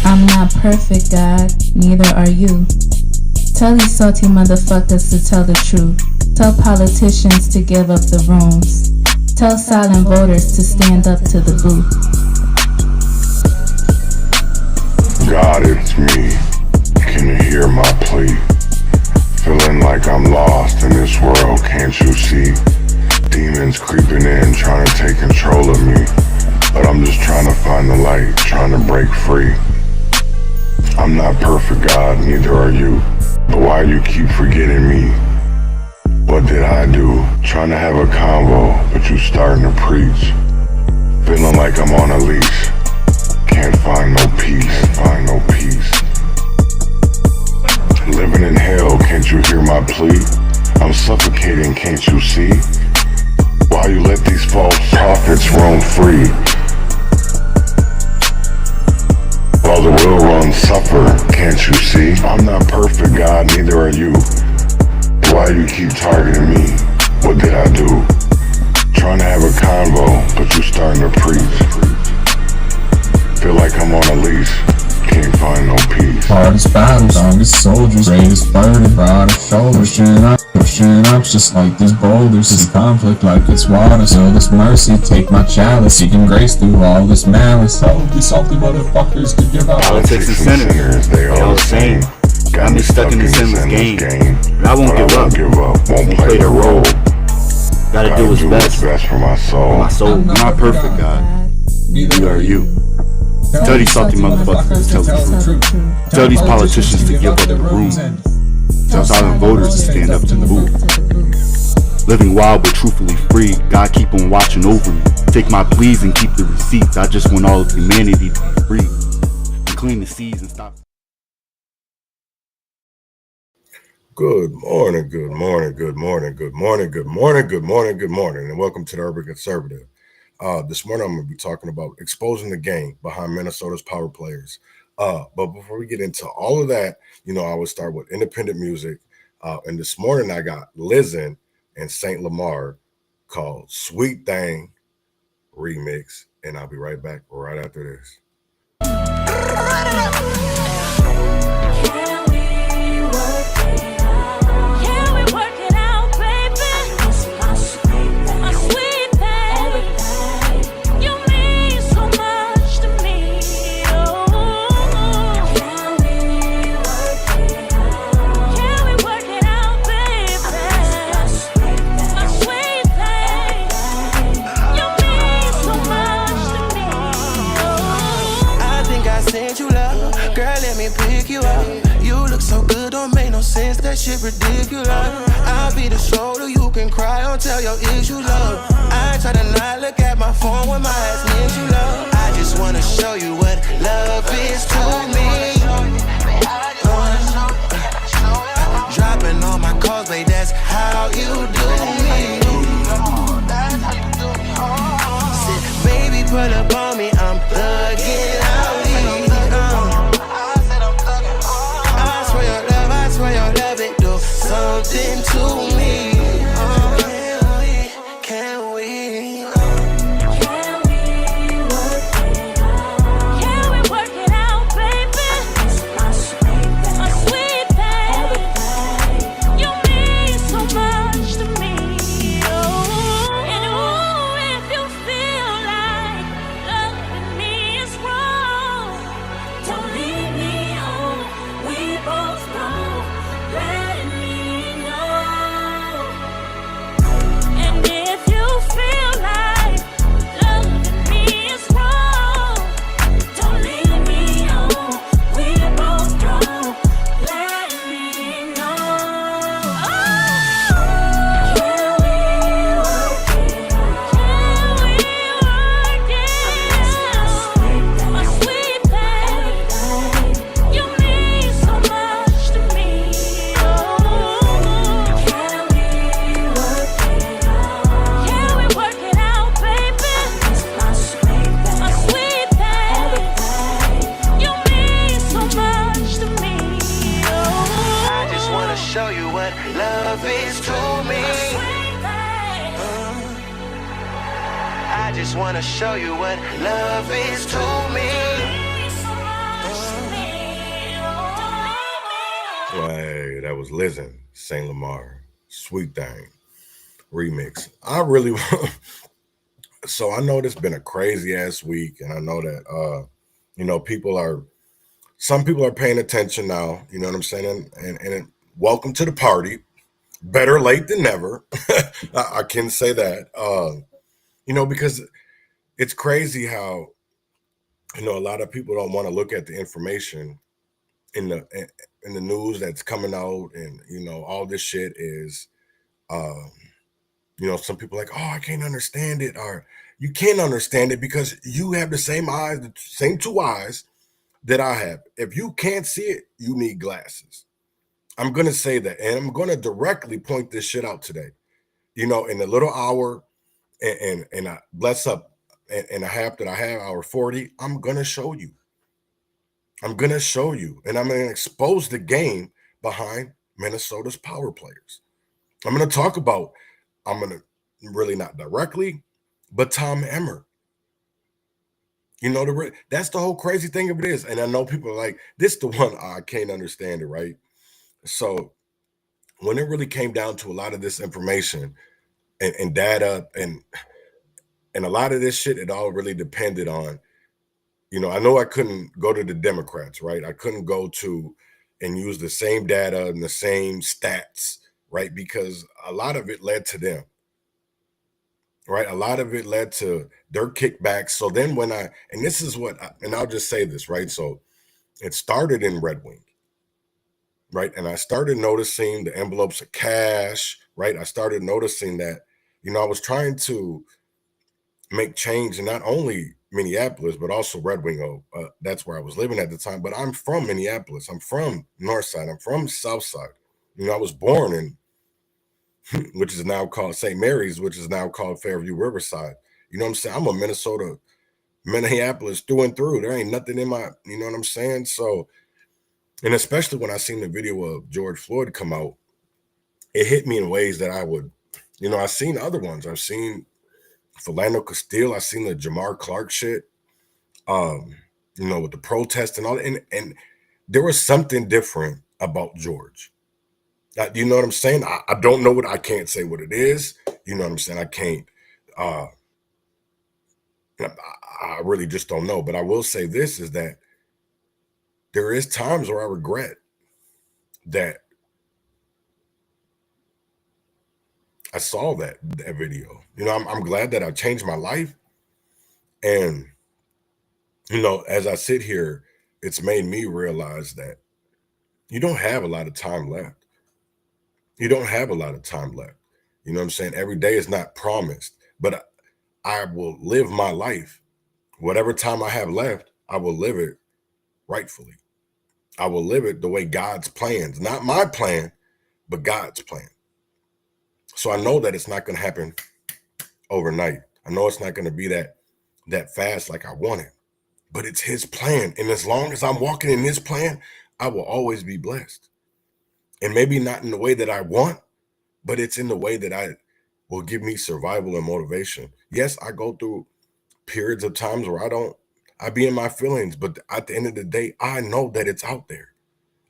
I'm not perfect, God, neither are you. Tell these salty motherfuckers to tell the truth. Tell politicians to give up the rooms. Tell silent voters to stand up to the booth. God, it's me. Can you hear my plea? Feeling like I'm lost in this world, can't you see? Demons creeping in, trying to take control of me. But I'm just trying to find the light, trying to break free. I'm not perfect, God, neither are you. But why you keep forgetting me? What did I do? Trying to have a convo, but you starting to preach. Feeling like I'm on a leash. Can't find no peace, find no peace. Living in hell, can't you hear my plea? I'm suffocating, can't you see? Why you let these false prophets roam free? While the real ones suffer, can't you see? I'm not perfect, God, neither are you. Why you keep targeting me? What did I do? Trying to have a convo, but you starting to preach. Feel like I'm on a leash, can't find no peace. Hardest battles, strongest soldiers, greatest burden, broadest shoulders, pushing up just like these boulders. This conflict like it's water, so this mercy, take my chalice, seeking grace through all this malice. All of these salty motherfuckers could give up. Politics and sinners, they all the same. Got me stuck in this endless game. But I won't give up, won't play the role. Gotta do what's best for my soul. I'm not perfect, God, neither are you. Tell these salty motherfuckers to tell the truth. Tell these politicians to give up the room. Tell silent voters to stand up to the booth. Living wild but truthfully free. God keep on watching over me. Take my pleas and keep the receipts. I just want all of humanity to be free. And clean the seas and stop. Good morning, good morning, good morning, good morning, good morning, good morning, good morning, and welcome to the Urban Conservative. This morning I'm going to be talking about exposing the game behind Minnesota's power players. But before we get into all of that, I always start with independent music. And this morning I got Lizin and St. Lamar called Sweet Thing Remix. And I'll be right back right after this. That shit ridiculous. I'll be the shoulder you can cry on, tell your issue, love. I ain't try to not look at my phone when my ass needs you, love. I just wanna show you what love is to me. Dropping all my calls, babe, that's how you do me. Sit, baby, pull up on me, I'm thugging out. Something to me. Can we work it out? Can we work it out, baby? just wanna show you what love is to me. Hey, that was Listen, Saint Lamar, Sweet Thing remix. I really so I know it's been a crazy ass week, and I know that some people are paying attention now, you know what I'm saying? And welcome to the party. Better late than never. I can say that. Because it's crazy how a lot of people don't want to look at the information in the news that's coming out, and all this shit is some people are like, oh, I can't understand it, or you can't understand it because you have the same eyes, the same two eyes that I have. If you can't see it, you need glasses. I'm gonna say that, and I'm gonna directly point this shit out today. In the little hour and I bless up and a half that I have, hour 40, I'm gonna show you. I'm gonna show you, and I'm gonna expose the game behind Minnesota's power players. I'm gonna talk about. I'm gonna really not directly, but Tom Emmer. That's the whole crazy thing of it is, and I know people are like, this is the one I can't understand it, right? So when it really came down to a lot of this information and data and a lot of this shit, it all really depended on, I know I couldn't go to the Democrats, right? I couldn't go to and use the same data and the same stats, right? Because a lot of it led to them, right? A lot of it led to their kickbacks. So then and this is and I'll just say this, right? So it started in Red Wing, right? And I started noticing the envelopes of cash, right? I started noticing that, I was trying to make change in not only Minneapolis, but also Red Wing. That's where I was living at the time. But I'm from Minneapolis. I'm from North Side. I'm from South Side. I was born in, which is now called St. Mary's, which is now called Fairview Riverside. You know what I'm saying? I'm a Minneapolis through and through. There ain't nothing in my, you know what I'm saying? So, and especially when I seen the video of George Floyd come out, it hit me in ways that I would, I've seen other ones. I've seen Philando Castile. I've seen the Jamar Clark shit, with the protest and all that. And there was something different about George. You know what I'm saying? I don't know I can't say what it is. You know what I'm saying? I can't, I really just don't know. But I will say this is that there is times where I regret that I saw that video. I'm glad that I changed my life. And, as I sit here, it's made me realize that you don't have a lot of time left. You don't have a lot of time left. You know what I'm saying? Every day is not promised, but I will live my life. Whatever time I have left, I will live it rightfully. I will live it the way God's plans, not my plan, but God's plan. So I know that it's not going to happen overnight. I know it's not going to be that fast like I want it, but it's his plan. And as long as I'm walking in his plan, I will always be blessed. And maybe not in the way that I want, but it's in the way that I will give me survival and motivation. Yes, I go through periods of times where I be in my feelings, but at the end of the day, I know that it's out there.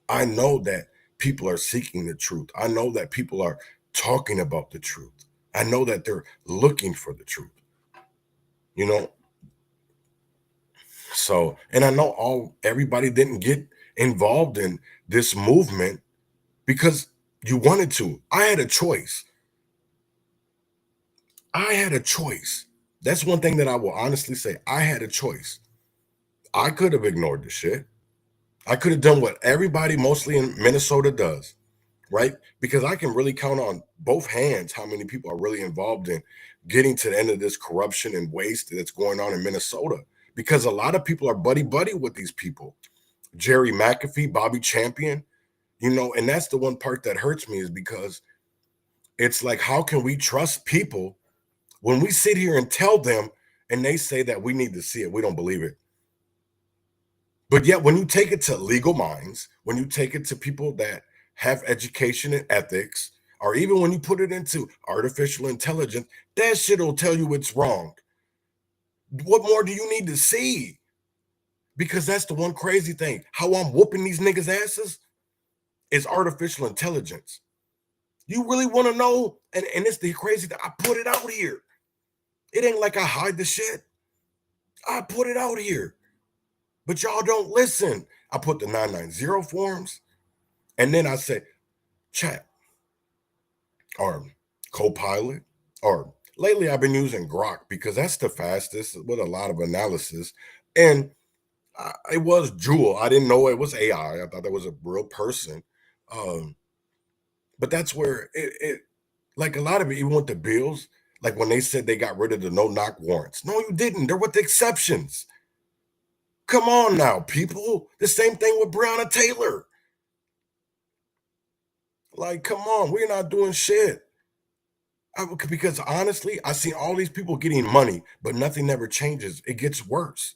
I know that people are seeking the truth. I know that people are talking about the truth. I know that they're looking for the truth, So, and I know everybody didn't get involved in this movement because you wanted to. I had a choice. That's one thing that I will honestly say. I had a choice. I could have ignored the shit. I could have done what everybody mostly in Minnesota does, right? Because I can really count on both hands how many people are really involved in getting to the end of this corruption and waste that's going on in Minnesota. Because a lot of people are buddy-buddy with these people. Jerry McAfee, Bobby Champion, and that's the one part that hurts me is because it's like, how can we trust people when we sit here and tell them and they say that we need to see it? We don't believe it. But yet when you take it to legal minds, when you take it to people that have education and ethics, or even when you put it into artificial intelligence, that shit will tell you it's wrong. What more do you need to see? Because that's the one crazy thing. How I'm whooping these niggas' asses is artificial intelligence. You really want to know? And it's the crazy thing. I put it out here. It ain't like I hide the shit. I put it out here. But y'all don't listen. I put the 990 forms. And then I say, chat. Or Copilot. Or lately I've been using Grok because that's the fastest with a lot of analysis. And it was Jewel. I didn't know it was AI. I thought that was a real person. But that's where it like a lot of it, even with the bills, like when they said they got rid of the no-knock warrants. No, you didn't. They're with the exceptions. Come on now, people. The same thing with Breonna Taylor. Like, come on. We're not doing shit. Because honestly, I see all these people getting money, but nothing ever changes. It gets worse.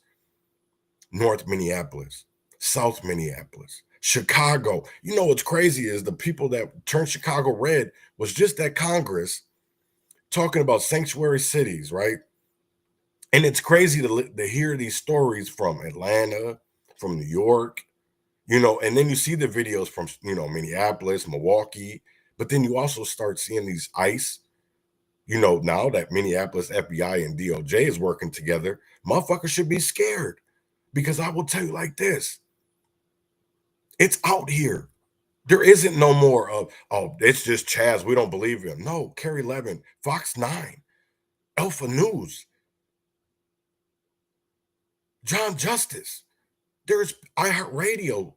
North Minneapolis, South Minneapolis, Chicago. You know what's crazy is the people that turned Chicago red was just at Congress talking about sanctuary cities, right? And it's crazy to hear these stories from Atlanta, from New York, you know, and then you see the videos from, you know, Minneapolis, Milwaukee, but then you also start seeing these ICE, you know, now that Minneapolis FBI and DOJ is working together, motherfuckers should be scared. Because I will tell you like this, it's out here. There isn't no more of, oh, it's just Chaz, we don't believe him. No, Kerry Levin, Fox 9, Alpha News, John Justice. There's iHeartRadio,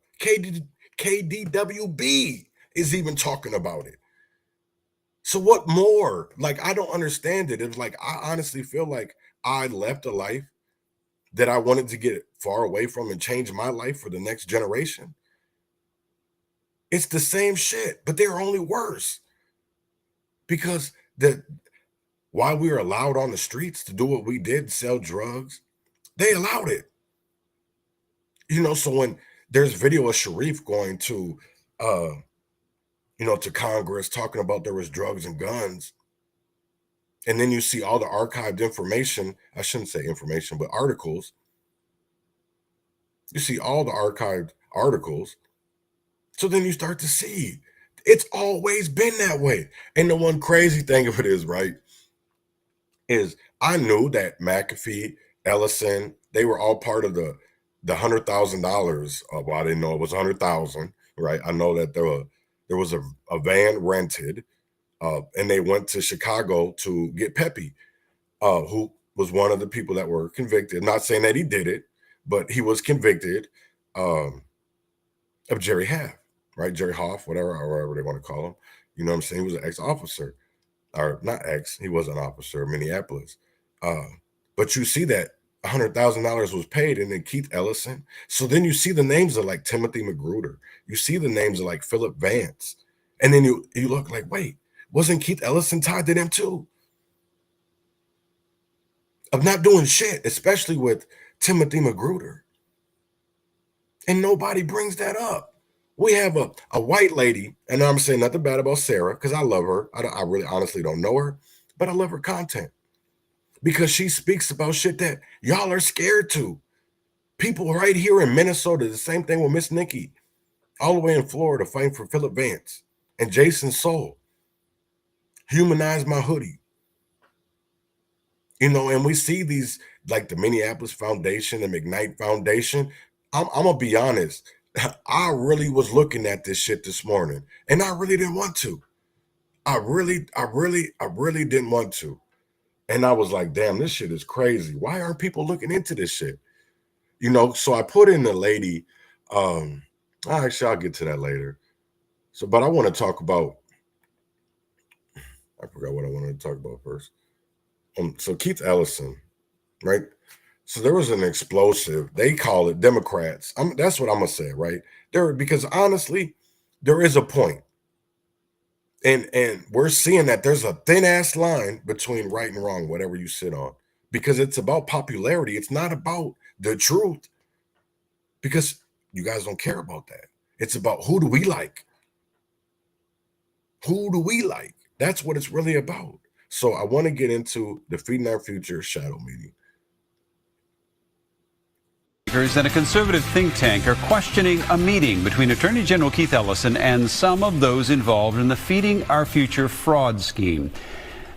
KDWB is even talking about it. So what more? Like, I don't understand it. It's like, I honestly feel like I left a life that I wanted to get far away from and change my life for the next generation. It's the same shit, but they're only worse. Because while we were allowed on the streets to do what we did, sell drugs, they allowed it. You know, so when there's video of Sharif going to, you know, to Congress talking about there was drugs and guns, and then you see all the archived information, I shouldn't say information, but articles. You see all the archived articles. So then you start to see it's always been that way. And the one crazy thing of it is, right, is I knew that McAfee, Ellison, they were all part of the $100,000. Well, I didn't know it was 100,000, right? I know that there was a van rented, and they went to Chicago to get Pepe, who was one of the people that were convicted. Not saying that he did it, but he was convicted of Jerry Half, right? Jerry Hoff, whatever they want to call him. You know what I'm saying? He was an ex-officer, or not ex, he was an officer in Minneapolis. But you see that $100,000 was paid, and then Keith Ellison. So then you see the names of like Timothy Magruder. You see the names of like Philip Vance. And then you look like, wait, wasn't Keith Ellison tied to them too? Of not doing shit, especially with Timothy Magruder. And nobody brings that up. We have a white lady, and I'm saying nothing bad about Sarah, because I love her. I really honestly don't know her, but I love her content. Because she speaks about shit that y'all are scared to. People right here in Minnesota, the same thing with Miss Nikki, all the way in Florida fighting for Philip Vance and Jason Soul. Humanize my hoodie. You know, and we see these, like the Minneapolis Foundation and McKnight Foundation. I'm going to be honest. I really was looking at this shit this morning, and I really didn't want to. I really didn't want to. And I was like, damn, this shit is crazy. Why aren't people looking into this shit? You know, so I put in the lady, actually, I'll get to that later. So, but I want to talk about, I forgot what I wanted to talk about first. So Keith Ellison, right? So there was an explosive, they call it Democrats. That's what I'm going to say, right? Because honestly, there is a point. And we're seeing that there's a thin ass line between right and wrong, whatever you sit on, because it's about popularity. It's not about the truth, because you guys don't care about that. It's about who do we like? Who do we like? That's what it's really about. So I want to get into the Feeding Our Future shadow meeting. lawmakers and a conservative think tank are questioning a meeting between Attorney General Keith Ellison and some of those involved in the Feeding Our Future fraud scheme.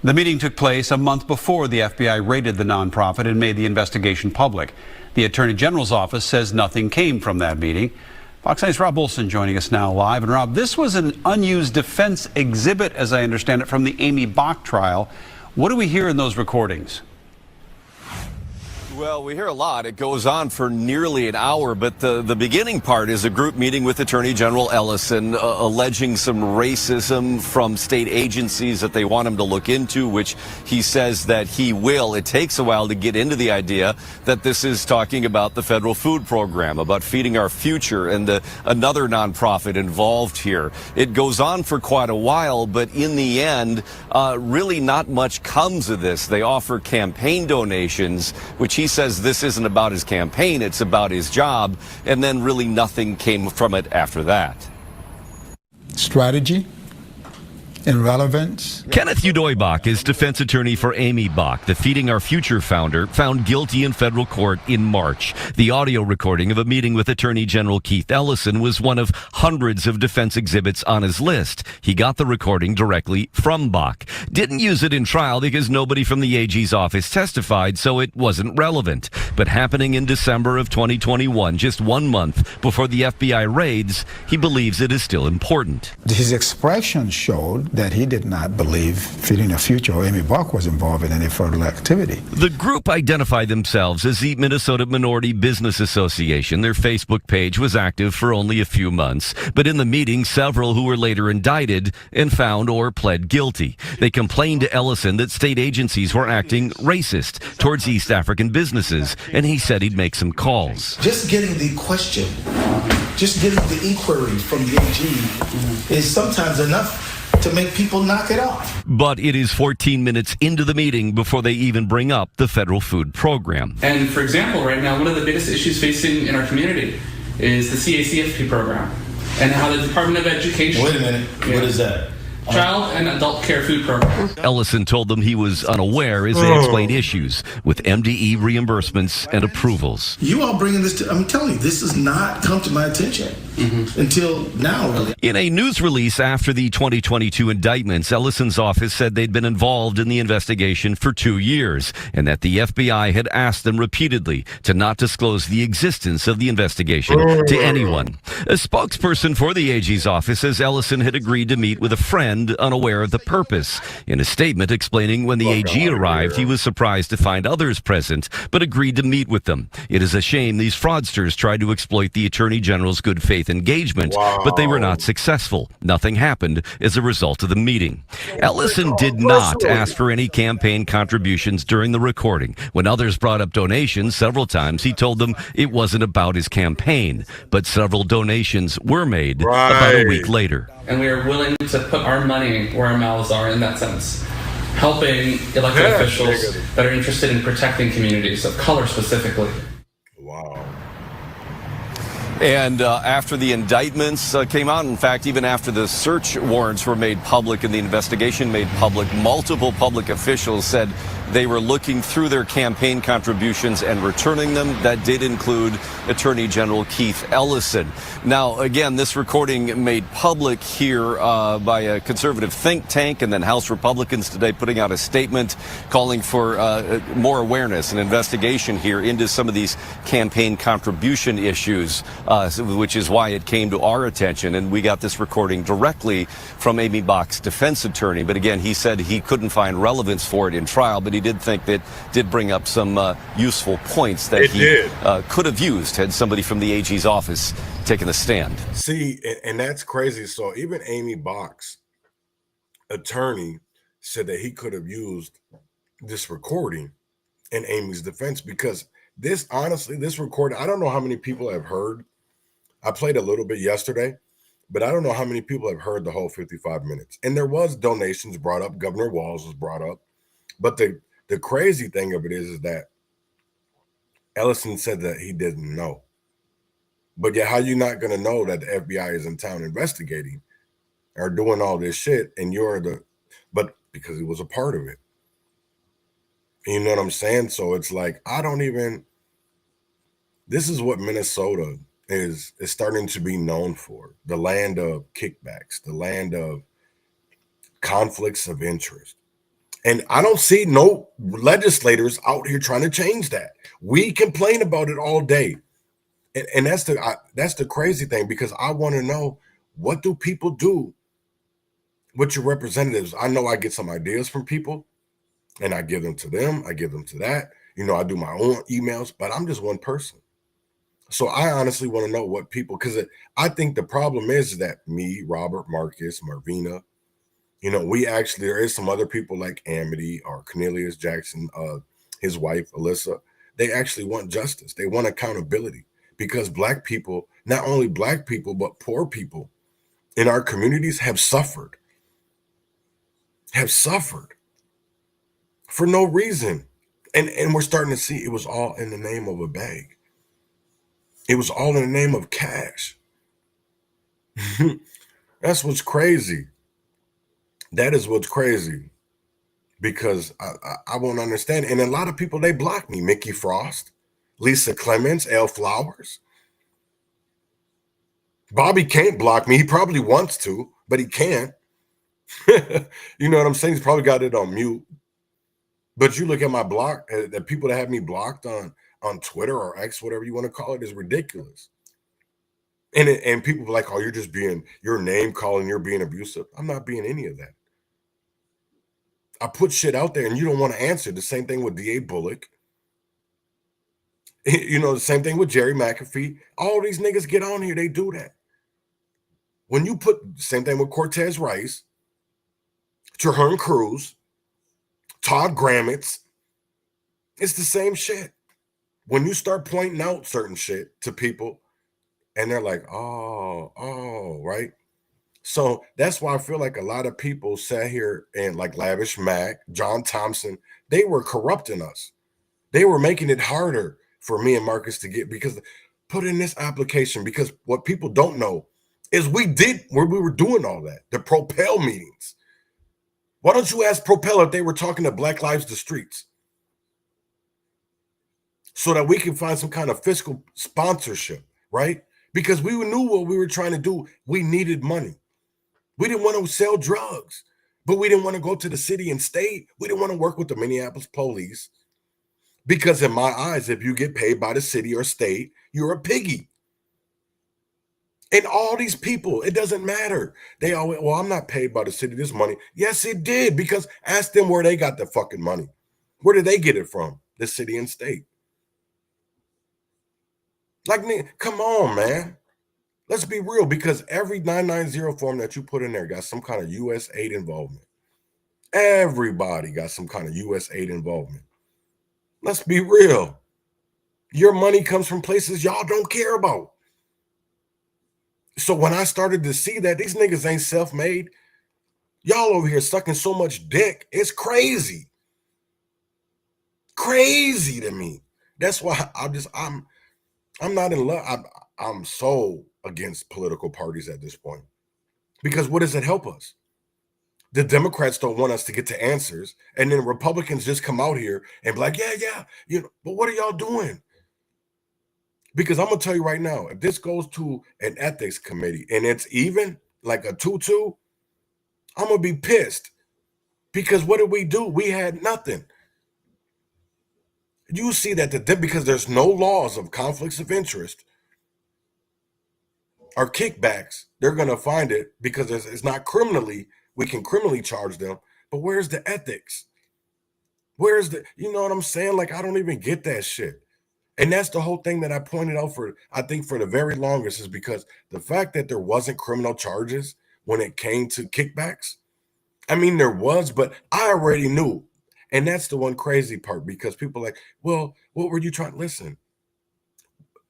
The meeting took place a month before the FBI raided the nonprofit and made the investigation public. The Attorney General's office says nothing came from that meeting. Fox 9's Rob Olson joining us now live. And Rob, this was an unused defense exhibit, as I understand it, from the Amy Bach trial. What do we hear in those recordings? Well, we hear a lot. It goes on for nearly an hour, but the beginning part is a group meeting with Attorney General Ellison alleging some racism from state agencies that they want him to look into, which he says that he will. It takes a while to get into the idea that this is talking about the federal food program, about Feeding Our Future and another nonprofit involved here. It goes on for quite a while, but in the end, really not much comes of this. They offer campaign donations, which he says this isn't about his campaign, it's about his job, and then really nothing came from it after that. Strategy and relevance. Kenneth Udoybach is defense attorney for Amy Bach, the Feeding Our Future founder, found guilty in federal court in March. The audio recording of a meeting with Attorney General Keith Ellison was one of hundreds of defense exhibits on his list. He got the recording directly from Bach. Didn't use it in trial because nobody from the AG's office testified, so it wasn't relevant. But happening in December of 2021, just 1 month before the FBI raids, he believes it is still important. His expression showed that he did not believe Feeding the Future or Amy Bach was involved in any further activity. The group identified themselves as the Minnesota Minority Business Association. Their Facebook page was active for only a few months, but in the meeting, several who were later indicted and found or pled guilty. They complained to Ellison that state agencies were acting racist towards East African businesses, and he said he'd make some calls. Just getting the question, just getting the inquiry from the AG is sometimes enough to make people knock it off. But it is 14 minutes into the meeting before they even bring up the federal food program. And for example, right now, one of the biggest issues facing in our community is the CACFP program and how the Department of Education... Wait a minute, what is that? Child and Adult Care Food Program. Ellison told them he was unaware as they explained issues with MDE reimbursements and approvals. You all bringing this to... I'm telling you, this has not come to my attention until now, really. In a news release after the 2022 indictments, Ellison's office said they'd been involved in the investigation for 2 years and that the FBI had asked them repeatedly to not disclose the existence of the investigation to anyone. A spokesperson for the AG's office says Ellison had agreed to meet with a friend unaware of the purpose. In a statement explaining when the AG arrived, he was surprised to find others present, but agreed to meet with them. It is a shame these fraudsters tried to exploit the Attorney General's good faith engagement, but they were not successful. Nothing happened as a result of the meeting. Ellison did not ask for any campaign contributions during the recording. When others brought up donations several times, he told them it wasn't about his campaign, but several donations were made about a week later. And we are willing to put our money where our mouths are in that sense, helping elected officials that are interested in protecting communities of color specifically. Wow. And after the indictments came out, in fact, even after the search warrants were made public and the investigation made public, multiple public officials said they were looking through their campaign contributions and returning them. That did include Attorney General Keith Ellison. Now, again, this recording made public here by a conservative think tank, and then House Republicans today putting out a statement calling for more awareness and investigation here into some of these campaign contribution issues, which is why it came to our attention. And we got this recording directly from Amy Bach's defense attorney. But again, he said he couldn't find relevance for it in trial, but he did think that did bring up some useful points that he could have used had somebody from the AG's office taken a stand. See, and that's crazy. So even Amy Bach's attorney said that he could have used this recording in Amy's defense, because this, honestly, this recording, I don't know how many people have heard. I played a little bit yesterday, but I don't know how many people have heard the whole 55 minutes. And there was donations brought up. Governor Walz was brought up. But the crazy thing of it is that Ellison said that he didn't know. But yeah, how you not going to know that the FBI is in town investigating or doing all this shit, and but because he was a part of it. You know what I'm saying? So it's like, I don't even, This is what Minnesota is starting to be known for: the land of kickbacks, the land of conflicts of interest. And I don't see no legislators out here trying to change that. We complain about it all day. And that's the crazy thing, because I want to know, what do people do with your representatives? I know I get some ideas from people and I give them to them. I give them to that. You know, I do my own emails, but I'm just one person. So I honestly want to know what people, because I think the problem is that me, Robert, Marcus, Marvina, you know, there is some other people like Amity or Cornelius Jackson, his wife, Alyssa. They actually want justice. They want accountability, because Black people, not only Black people, but poor people in our communities have suffered for no reason. And we're starting to see it was all in the name of a bag. It was all in the name of cash. That's what's crazy. That is what's crazy, because I won't understand. And a lot of people, they block me. Mickey Frost, Lisa Clements, L. Flowers. Bobby can't block me. He probably wants to, but he can't. You know what I'm saying? He's probably got it on mute. But you look at my block, the people that have me blocked on Twitter or X, whatever you want to call it, is ridiculous. And people are like, oh, you're name calling, you're being abusive. I'm not being any of that. I put shit out there and you don't want to answer. The same thing with D.A. Bullock. You know, the same thing with Jerry McAfee. All these niggas get on here, they do that. When you put, same thing with Cortez Rice, Traherne Cruz, Todd Gramitz, it's the same shit. When you start pointing out certain shit to people and they're like, oh, right? So that's why I feel like a lot of people sat here and like Lavish Mac, John Thompson, they were corrupting us. They were making it harder for me and Marcus to get, because put in this application, because what people don't know is we were doing all that, the Propel meetings. Why don't you ask Propel if they were talking to Black Lives the Streets, so that we can find some kind of fiscal sponsorship, right? Because we knew what we were trying to do. We needed money. We didn't want to sell drugs, but we didn't want to go to the city and state. We didn't want to work with the Minneapolis police, because in my eyes, if you get paid by the city or state, you're a piggy. And all these people, it doesn't matter. They always, well, I'm not paid by the city this money. Yes, it did, because ask them where they got the fucking money. Where did they get it from? The city and state. Like, come on, man. Let's be real, because every 990 form that you put in there got some kind of U.S. aid involvement. Everybody got some kind of U.S. aid involvement. Let's be real. Your money comes from places y'all don't care about. So when I started to see that these niggas ain't self-made, y'all over here sucking so much dick, it's crazy. Crazy to me. That's why I'm not in love. I'm so against political parties at this point, because what does it help us? The Democrats don't want us to get to answers, and then Republicans just come out here and be like, yeah, you know, but what are y'all doing? Because I'm gonna tell you right now, if this goes to an ethics committee and it's even like a 2-2, I'm gonna be pissed, because what did we do? We had nothing. You see that because there's no laws of conflicts of interest or kickbacks, they're going to find it, because it's not criminally, we can criminally charge them, but where's the ethics? Where's you know what I'm saying? Like, I don't even get that shit. And that's the whole thing that I pointed out I think for the very longest, is because the fact that there wasn't criminal charges when it came to kickbacks, I mean, there was, but I already knew. And that's the one crazy part, because people are like, well, what were you trying to listen?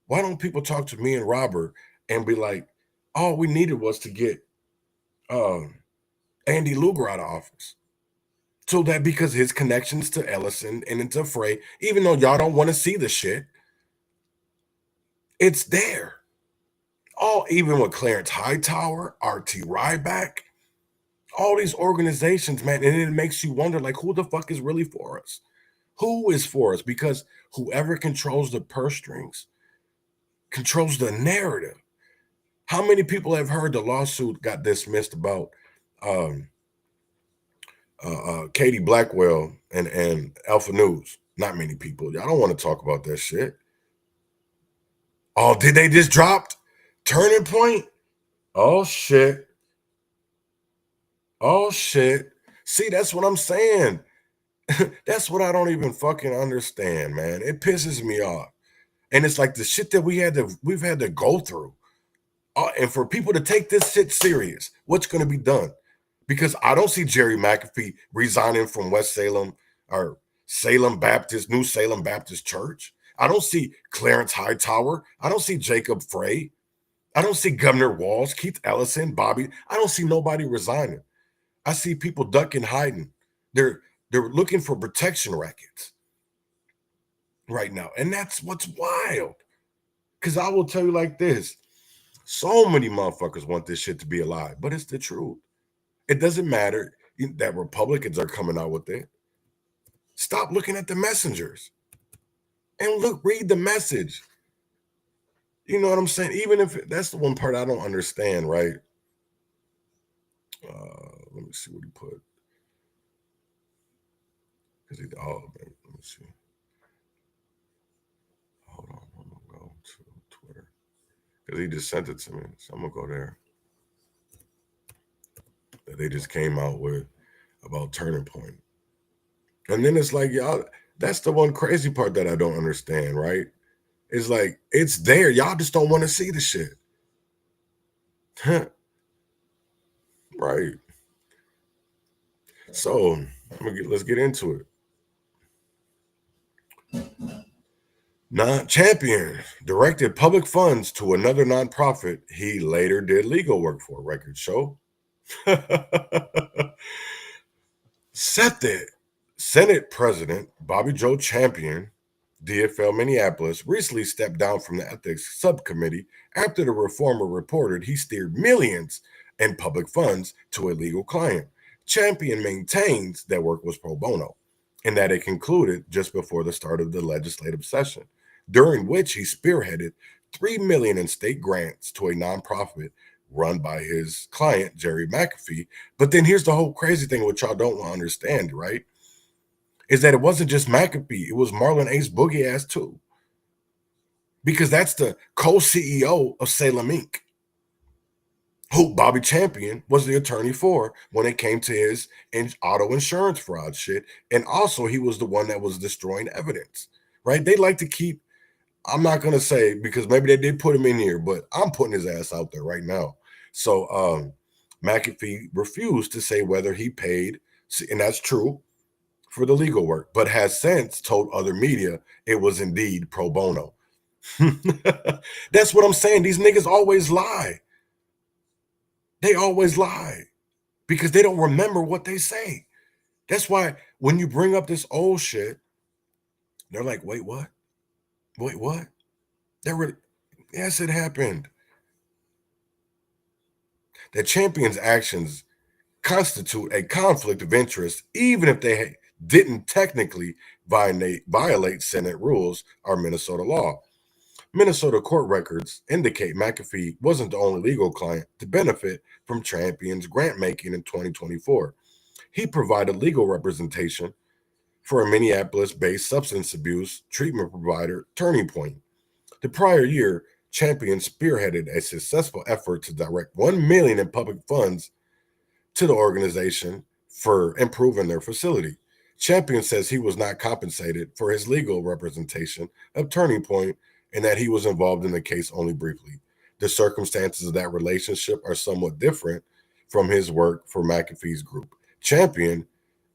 Why don't people talk to me and Robert and be like, all we needed was to get Andy Lugar out of office. So that, because his connections to Ellison and into Frey, even though y'all don't want to see the shit, it's there. Even with Clarence Hightower, R.T. Ryback, all these organizations, man, and it makes you wonder, like, who the fuck is really for us? Who is for us? Because whoever controls the purse strings, controls the narrative. How many people have heard the lawsuit got dismissed about Katie Blackwell and Alpha News? Not many people. Y'all don't want to talk about that shit. Oh, did they just dropped Turning Point? Oh shit. Oh shit. See, that's what I'm saying. That's what I don't even fucking understand, man. It pisses me off. And it's like the shit that we've had to go through. And for people to take this shit serious, what's going to be done? Because I don't see Jerry McAfee resigning from West Salem or New Salem Baptist Church. I don't see Clarence Hightower. I don't see Jacob Frey. I don't see Governor Walz, Keith Ellison, Bobby. I don't see nobody resigning. I see people ducking, hiding. They're looking for protection rackets right now. And that's what's wild. Because I will tell you like this. So many motherfuckers want this shit to be a lie, but it's the truth. It doesn't matter that Republicans are coming out with it. Stop looking at the messengers and read the message. You know what I'm saying? Even if that's the one part I don't understand, right? Let me see what he put. Let me see. Hold on, I'm gonna go to Twitter. Because he just sent it to me. So I'm gonna go there. That they just came out with about Turning Point. And then it's like, y'all, that's the one crazy part that I don't understand, right? It's like, it's there. Y'all just don't want to see the shit. Right. So let's get into it. Champion directed public funds to another nonprofit he later did legal work for, records show. Senate President Bobby Joe Champion, DFL Minneapolis, recently stepped down from the ethics subcommittee after the reformer reported he steered millions in public funds to a legal client. Champion maintains that work was pro bono and that it concluded just before the start of the legislative session, during which he spearheaded $3 million in state grants to a nonprofit run by his client, Jerry McAfee. But then here's the whole crazy thing, which y'all don't understand, right? Is that it wasn't just McAfee, it was Marlon Ace Boogie Ass too. Because that's the co-CEO of Salem Inc., who Bobby Champion was the attorney for when it came to his auto insurance fraud shit. And also he was the one that was destroying evidence, right? They like to keep, I'm not going to say, because maybe they did put him in here, but I'm putting his ass out there right now. So McAfee refused to say whether he paid, and that's true, for the legal work, but has since told other media it was indeed pro bono. That's what I'm saying. These niggas always lie. They always lie because they don't remember what they say. That's why when you bring up this old shit, they're like, wait, what? Wait, what? Yes, it happened. The Champion's actions constitute a conflict of interest, even if they didn't technically violate Senate rules or Minnesota law. Minnesota court records indicate McAfee wasn't the only legal client to benefit from Champion's grant making in 2024. He provided legal representation for a Minneapolis-based substance abuse treatment provider, Turning Point. The prior year, Champion spearheaded a successful effort to direct $1 million in public funds to the organization for improving their facility. Champion says he was not compensated for his legal representation of Turning Point and that he was involved in the case only briefly. The circumstances of that relationship are somewhat different from his work for McAfee's group. Champion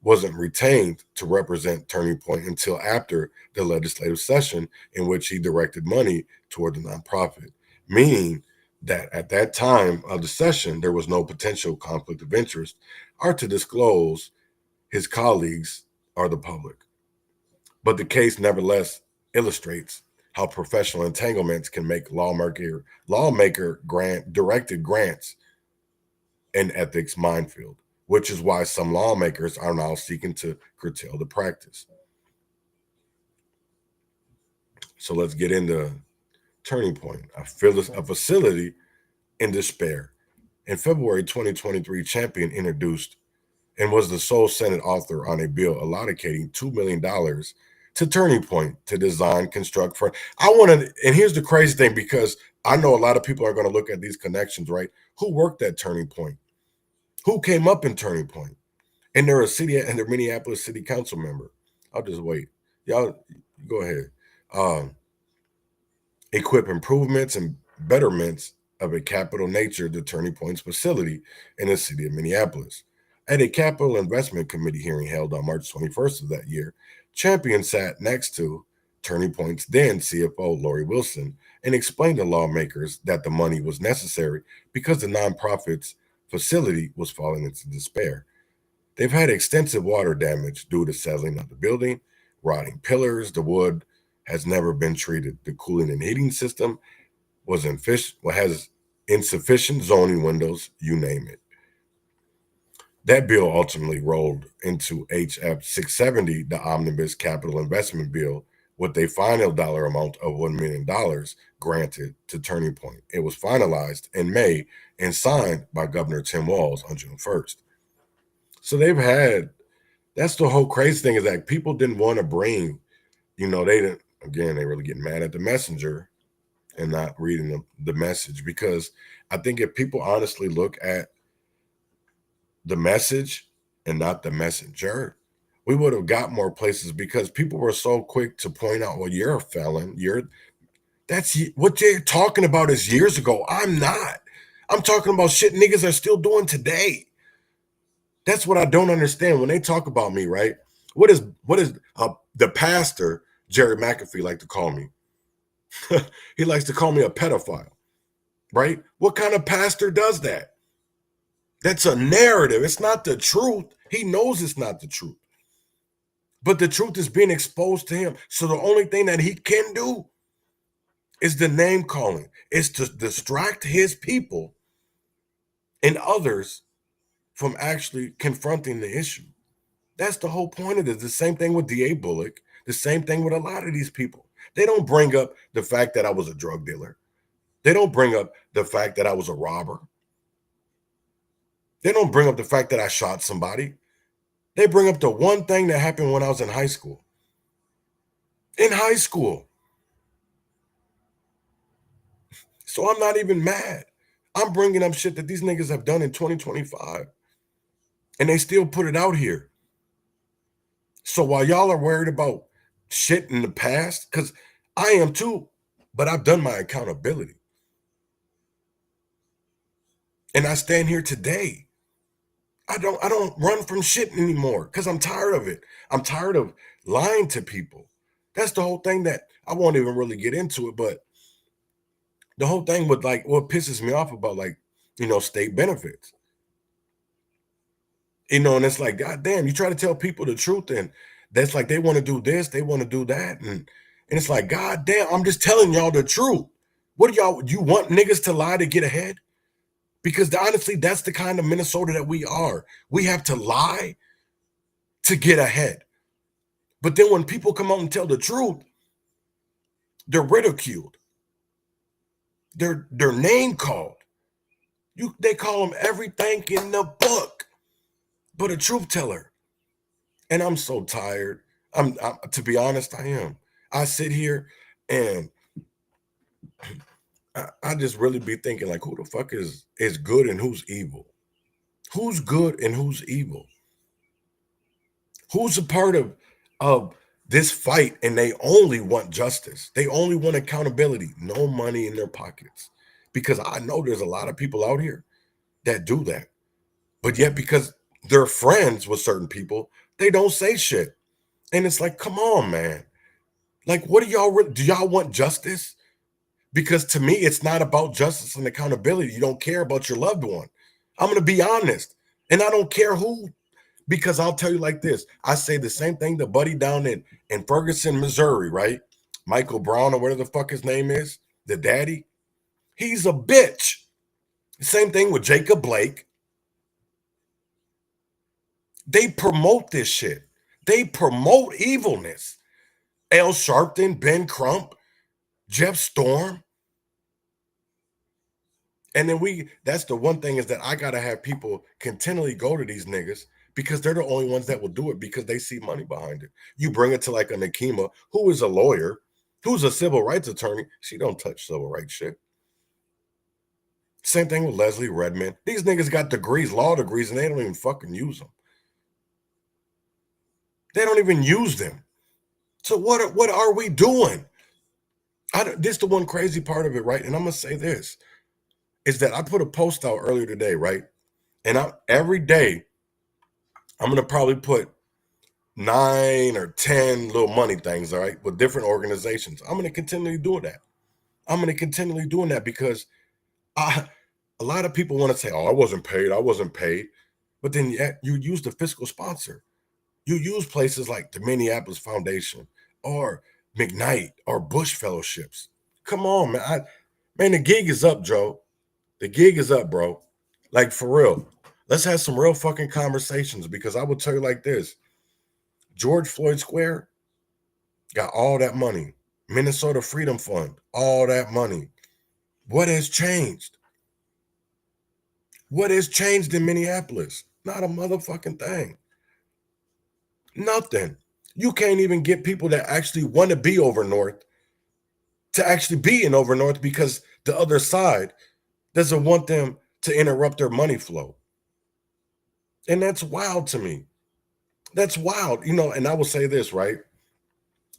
wasn't retained to represent Turning Point until after the legislative session in which he directed money toward the nonprofit, meaning that at that time of the session, there was no potential conflict of interest or to disclose his colleagues or the public. But the case nevertheless illustrates how professional entanglements can make lawmaker directed grants an ethics minefield, which is why some lawmakers are now seeking to curtail the practice. So let's get into Turning Point, a facility in despair. In February 2023, Champion introduced and was the sole Senate author on a bill allocating $2 million to Turning Point to design, construct. And here's the crazy thing, because I know a lot of people are going to look at these connections, right? Who worked at Turning Point? Who came up in Turning Point? And they're they're Minneapolis City Council member. I'll just wait. Y'all go ahead. Equip improvements and betterments of a capital nature to Turning Point's facility in the city of Minneapolis. At a Capital Investment Committee hearing held on March 21st of that year, Champion sat next to Turning Point's then CFO, Lori Wilson, and explained to lawmakers that the money was necessary because the nonprofit's facility was falling into despair. They've had extensive water damage due to settling of the building, rotting pillars. The wood has never been treated. The cooling and heating system has insufficient zoning windows, you name it. That bill ultimately rolled into HF 670, the Omnibus Capital Investment Bill, with a final dollar amount of $1 million granted to Turning Point. It was finalized in May and signed by Governor Tim Walz on June 1st. So that's the whole crazy thing, is that people didn't want to bring, they really get mad at the messenger and not reading the message, because I think if people honestly look at the message and not the messenger, we would have got more places, because people were so quick to point out, well, you're a felon. That's what you're talking about is years ago. I'm not. I'm talking about shit niggas are still doing today. That's what I don't understand when they talk about me, right? What is the pastor, Jerry McAfee, like to call me? He likes to call me a pedophile, right? What kind of pastor does that? That's a narrative. It's not the truth. He knows it's not the truth. But the truth is being exposed to him. So the only thing that he can do is the name calling, is to distract his people and others from actually confronting the issue. That's the whole point of this. The same thing with D.A. Bullock. The same thing with a lot of these people. They don't bring up the fact that I was a drug dealer. They don't bring up the fact that I was a robber. They don't bring up the fact that I shot somebody. They bring up the one thing that happened when I was in high school. In high school. So I'm not even mad. I'm bringing up shit that these niggas have done in 2025. And they still put it out here. So while y'all are worried about shit in the past, because I am too, but I've done my accountability. And I stand here today. I don't run from shit anymore, because I'm tired of it. I'm tired of lying to people. That's the whole thing that I won't even really get into it, but the whole thing with what pisses me off about state benefits. And it's like, God damn, you try to tell people the truth, and that's like they want to do this, they want to do that, and it's like, God damn, I'm just telling y'all the truth. What do you want niggas to lie to get ahead? Because honestly, that's the kind of Minnesota that we are. We have to lie to get ahead. But then when people come out and tell the truth, they're ridiculed. They're name called. They call them everything in the book but a truth teller. And I'm so tired. I'm to be honest, I am. I sit here and I just really be thinking, like, who the fuck is good and who's evil? Who's good and who's evil? Who's a part of this fight and they only want justice? They only want accountability, no money in their pockets. Because I know there's a lot of people out here that do that. But yet, because they're friends with certain people, they don't say shit. And it's like, come on, man. Like, what do y'all want justice? Because to me, it's not about justice and accountability. You don't care about your loved one. I'm going to be honest. And I don't care who, because I'll tell you like this. I say the same thing to Buddy down in Ferguson, Missouri, right? Michael Brown, or whatever the fuck his name is, the daddy. He's a bitch. Same thing with Jacob Blake. They promote this shit. They promote evilness. Al Sharpton, Ben Crump, Jeff Storm, And then that's the one thing is that I got to have people continually go to these niggas because they're the only ones that will do it because they see money behind it. You bring it to like a Nakima, who is a lawyer, who's a civil rights attorney. She don't touch civil rights shit. Same thing with Leslie Redmond. These niggas got degrees, law degrees, and they don't even fucking use them. They don't even use them. So what are we doing? This is the one crazy part of it, right? And I'm going to say this, is that I put a post out earlier today, right? And every day, I'm going to probably put 9 or 10 little money things, all right, with different organizations. I'm going to continually do that. I'm going to continually doing that because a lot of people want to say, oh, I wasn't paid. But then you use the fiscal sponsor. You use places like the Minneapolis Foundation or McKnight or Bush Fellowships. Come on, man. Man, the gig is up, Joe. The gig is up, bro. Like, for real. Let's have some real fucking conversations because I will tell you like this. George Floyd Square got all that money. Minnesota Freedom Fund, all that money. What has changed? What has changed in Minneapolis? Not a motherfucking thing. Nothing. You can't even get people that actually want to be over north to actually be in over north because the other side doesn't want them to interrupt their money flow. And that's wild to me. That's wild. You know, and I will say this, right,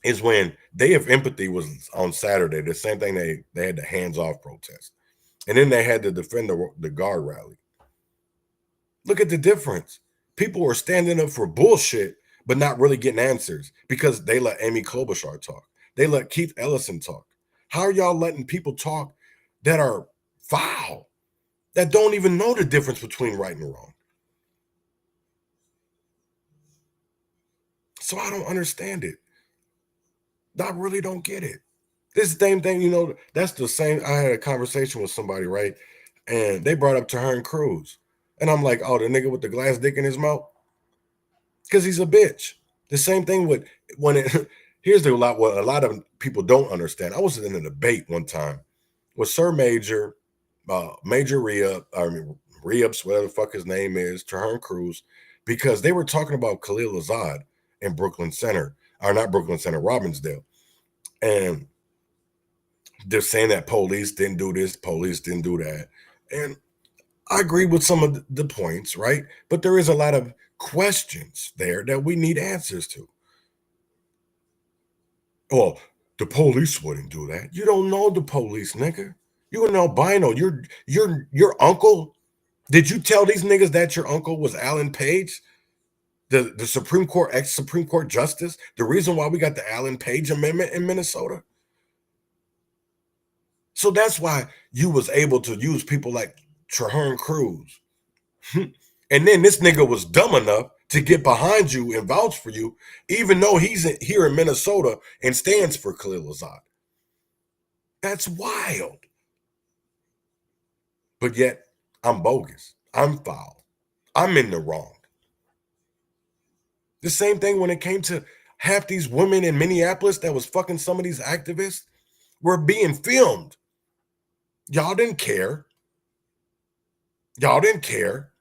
is when Day of Empathy was on Saturday, the same thing they had the hands-off protest. And then they had the Defend the Guard rally. Look at the difference. People were standing up for bullshit, but not really getting answers because they let Amy Klobuchar talk. They let Keith Ellison talk. How are y'all letting people talk that are foul, that don't even know the difference between right and wrong? So I don't understand it. I really don't get it. This same thing, you know, that's the same. I had a conversation with somebody, right? And they brought up Tahern Cruz. And I'm like, oh, the nigga with the glass dick in his mouth? Because he's a bitch. The same thing with here's what a lot of people don't understand. I was in a debate one time with Sir Major, Major Re-Ups, whatever the fuck his name is, Tahern Cruz, because they were talking about Khalil Azad in Brooklyn Center, or not Brooklyn Center, Robbinsdale. And they're saying that police didn't do this, police didn't do that. And I agree with some of the points, right? But there is a lot of questions there that we need answers to. Well, the police wouldn't do that. You don't know the police, nigga. You're an albino. Your uncle. Did you tell these niggas that your uncle was Alan Page, the Supreme Court, ex-Supreme Court justice? The reason why we got the Alan Page Amendment in Minnesota? So that's why you was able to use people like Tahern Cruz. And then this nigga was dumb enough to get behind you and vouch for you, even though he's here in Minnesota and stands for Khalil Azad. That's wild. But yet, I'm bogus. I'm foul. I'm in the wrong. The same thing when it came to half these women in Minneapolis that was fucking some of these activists were being filmed. Y'all didn't care. Y'all didn't care.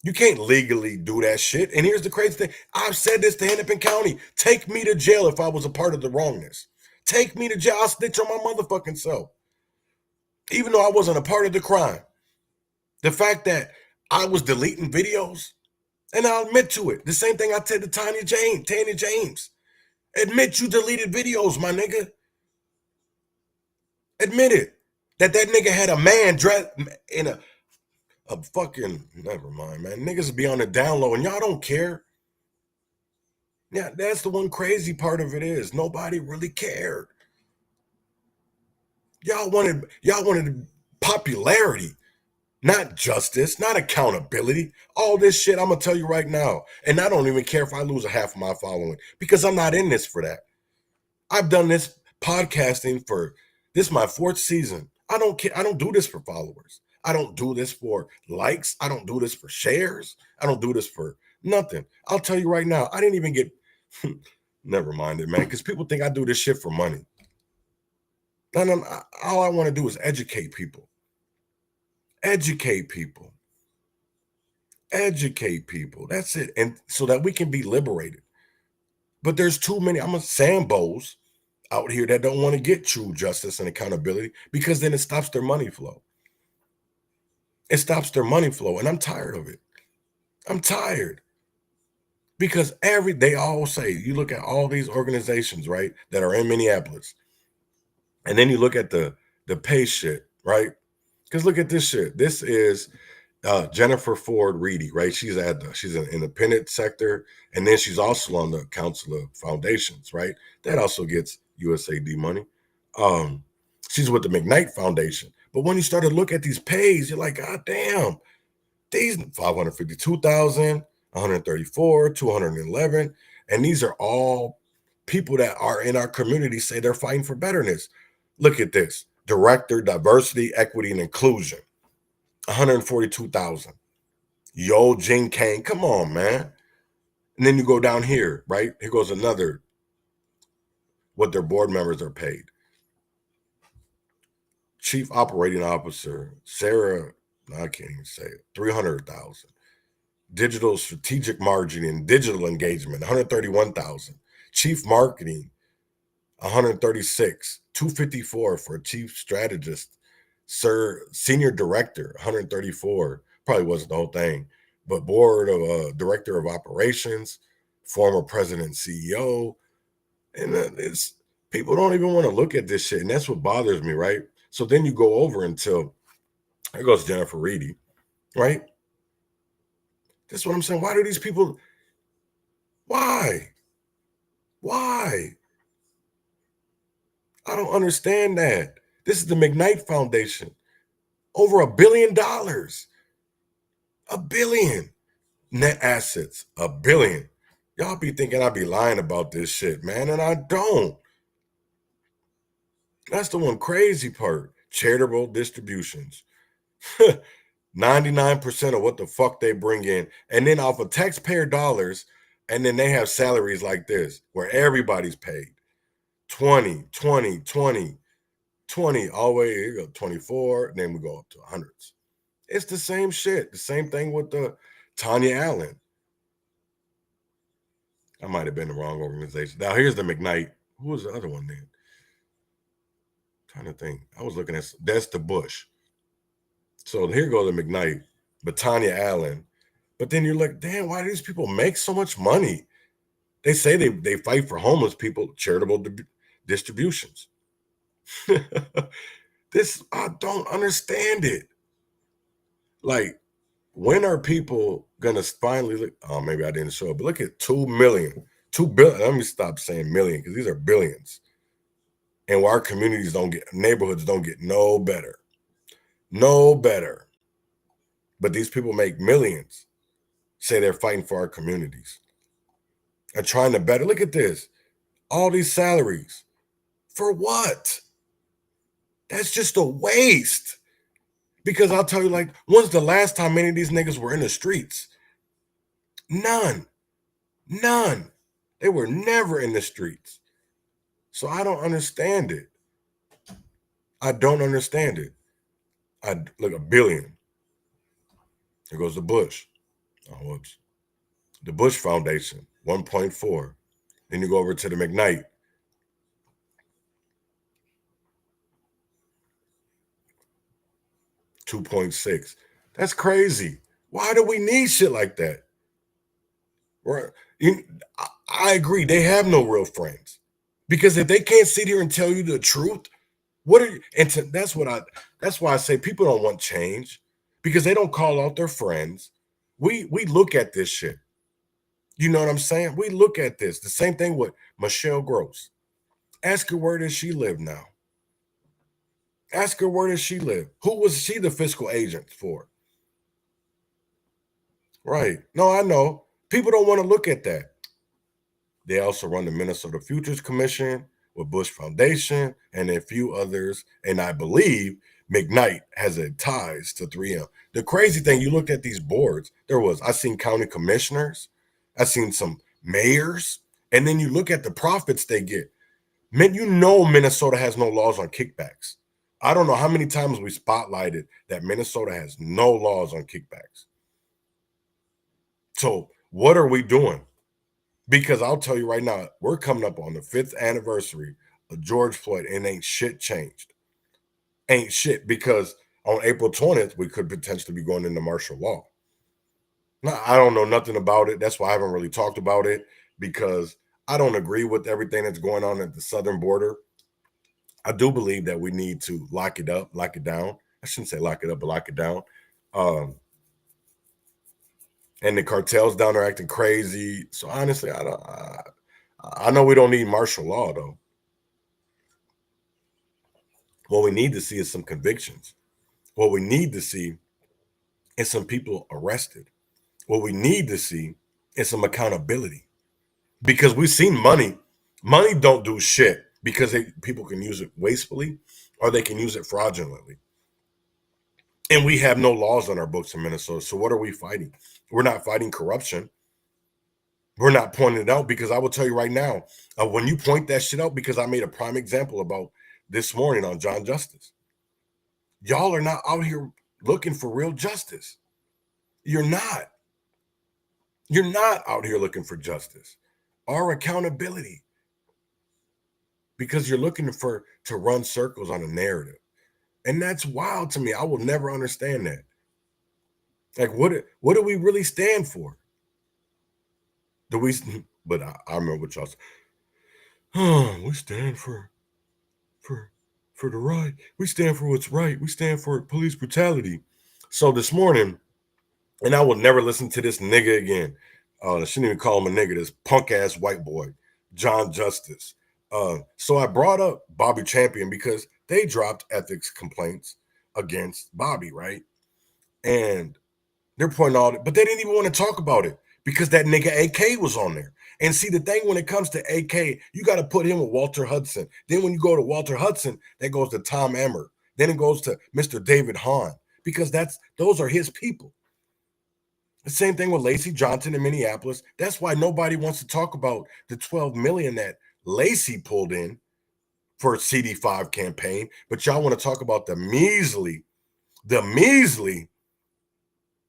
You can't legally do that shit. And here's the crazy thing. I've said this to Hennepin County. Take me to jail if I was a part of the wrongness. Take me to jail. I'll snitch on my motherfucking self. Even though I wasn't a part of the crime. The fact that I was deleting videos, and I'll admit to it. The same thing I said to Tanya James. Admit you deleted videos, my nigga. Admit it. That nigga had a man dressed in a fucking, never mind, man. Niggas be on the down low and y'all don't care. Yeah, that's the one crazy part of it is nobody really cared. Y'all wanted popularity, not justice, not accountability. All this shit, I'm gonna tell you right now. And I don't even care if I lose a half of my following because I'm not in this for that. I've done this podcasting this is my 4th season. I don't care. I don't do this for followers. I don't do this for likes. I don't do this for shares. I don't do this for nothing. I'll tell you right now, I didn't even get, never mind it, man, because people think I do this shit for money. All I want to do is educate people. Educate people. Educate people. That's it. And so that we can be liberated. But there's too many Sambos out here that don't want to get true justice and accountability, because then it stops their money flow. It stops their money flow. And I'm tired of it. I'm tired. Because they all say, you look at all these organizations, right, that are in Minneapolis, and then you look at the pay shit, right? Because look at this shit. This is Jennifer Ford Reedy, right? She's an independent sector, and then she's also on the Council of Foundations, right? That also gets USAID money. She's with the McKnight Foundation. But when you start to look at these pays, you're like, God damn, these 552,000, 134, 211, and these are all people that are in our community say they're fighting for betterness. Look at this. Director, Diversity, Equity, and Inclusion, 142,000. Yo, Jing Kane, come on, man. And then you go down here, right? Here goes another, what their board members are paid. Chief Operating Officer, Sarah, I can't even say it, 300,000. Digital Strategic Marketing and Digital Engagement, 131,000. Chief Marketing, 136. 254 for a Chief Strategist. Senior Director, 134. Probably wasn't the whole thing, but Board of Director of Operations, former President, CEO, and it's people don't even want to look at this shit, and that's what bothers me, right? So then you go over until here goes Jennifer Reedy, right? That's what I'm saying. Why do these people? Why? I don't understand that. This is the McKnight Foundation. Over $1 billion. $1 billion. Net assets. $1 billion. Y'all be thinking I be lying about this shit, man, and I don't. That's the one crazy part. Charitable distributions. 99% of what the fuck they bring in. And then off of taxpayer dollars, and then they have salaries like this, where everybody's paid. 20, 20, 20, 20, all the way, here you go, 24, and then we go up to hundreds. It's the same shit. The same thing with the Tanya Allen. I might have been the wrong organization. Now here's the McKnight. Who was the other one then? Trying to think. I was looking at, that's the Bush. So here goes the McKnight, but Tanya Allen. But then you're like, damn, why do these people make so much money? They say they fight for homeless people, charitable distributions. This, I don't understand it. Like, when are people gonna finally look? Oh, maybe I didn't show it, but look at 2 million, 2 billion. Let me stop saying million, because these are billions. And where our communities neighborhoods don't get no better. No better. But these people make millions, say they're fighting for our communities and trying to better. Look at this. All these salaries. For what? That's just a waste. Because I'll tell you, like, when's the last time many of these niggas were in the streets? None. They were never in the streets. So I don't understand it. I don't understand it. Look, $1 billion. Here goes the Bush. Oh, whoops. The Bush Foundation, 1.4. Then you go over to the McKnight. $2.6. That's crazy. Why do we need shit like that? I agree. They have no real friends, because if they can't sit here and tell you the truth, that's why I say people don't want change, because they don't call out their friends. We look at this shit. You know what I'm saying? We look at this. The same thing with Michelle Gross. Ask her, where does she live now? Ask her, where does she live? Who was she the fiscal agent for? Right. No, I know. People don't want to look at that. They also run the Minnesota Futures Commission with Bush Foundation and a few others. And I believe McKnight has ties to 3M. The crazy thing, you looked at these boards, I seen county commissioners, I seen some mayors, and then you look at the profits they get. Man, you know Minnesota has no laws on kickbacks. I don't know how many times we spotlighted that Minnesota has no laws on kickbacks. So what are we doing? Because I'll tell you right now, we're coming up on the 5th anniversary of George Floyd and ain't shit changed. Ain't shit, because on April 20th, we could potentially be going into martial law. Now, I don't know nothing about it. That's why I haven't really talked about it, because I don't agree with everything that's going on at the southern border. I do believe that we need to lock it up, lock it down. I shouldn't say lock it up, but lock it down. And the cartels down there acting crazy. So honestly, I know we don't need martial law, though. What we need to see is some convictions. What we need to see is some people arrested. What we need to see is some accountability, because we've seen money. Money don't do shit, because people can use it wastefully or they can use it fraudulently. And we have no laws on our books in Minnesota. So what are we fighting? We're not fighting corruption. We're not pointing it out, because I will tell you right now, when you point that shit out, because I made a prime example about this morning on John Justice. Y'all are not out here looking for real justice. You're not. You're not out here looking for justice or accountability, because you're looking to run circles on a narrative. And that's wild to me. I will never understand that. Like, what do we really stand for? But I remember what y'all said. Oh, we stand for the right. We stand for what's right. We stand for police brutality. So this morning, and I will never listen to this nigga again. I shouldn't even call him a nigga, this punk ass white boy, John Justice. So I brought up Bobby Champion, because they dropped ethics complaints against Bobby, right? And they're pointing out, but they didn't even want to talk about it, because that nigga AK was on there. And see, the thing when it comes to AK, you got to put him with Walter Hudson. Then when you go to Walter Hudson, that goes to Tom Emmer. Then it goes to Mr. David Hahn, because those are his people. The same thing with Lacey Johnson in Minneapolis. That's why nobody wants to talk about the $12 million that Lacey pulled in for a CD5 campaign, but y'all want to talk about the measly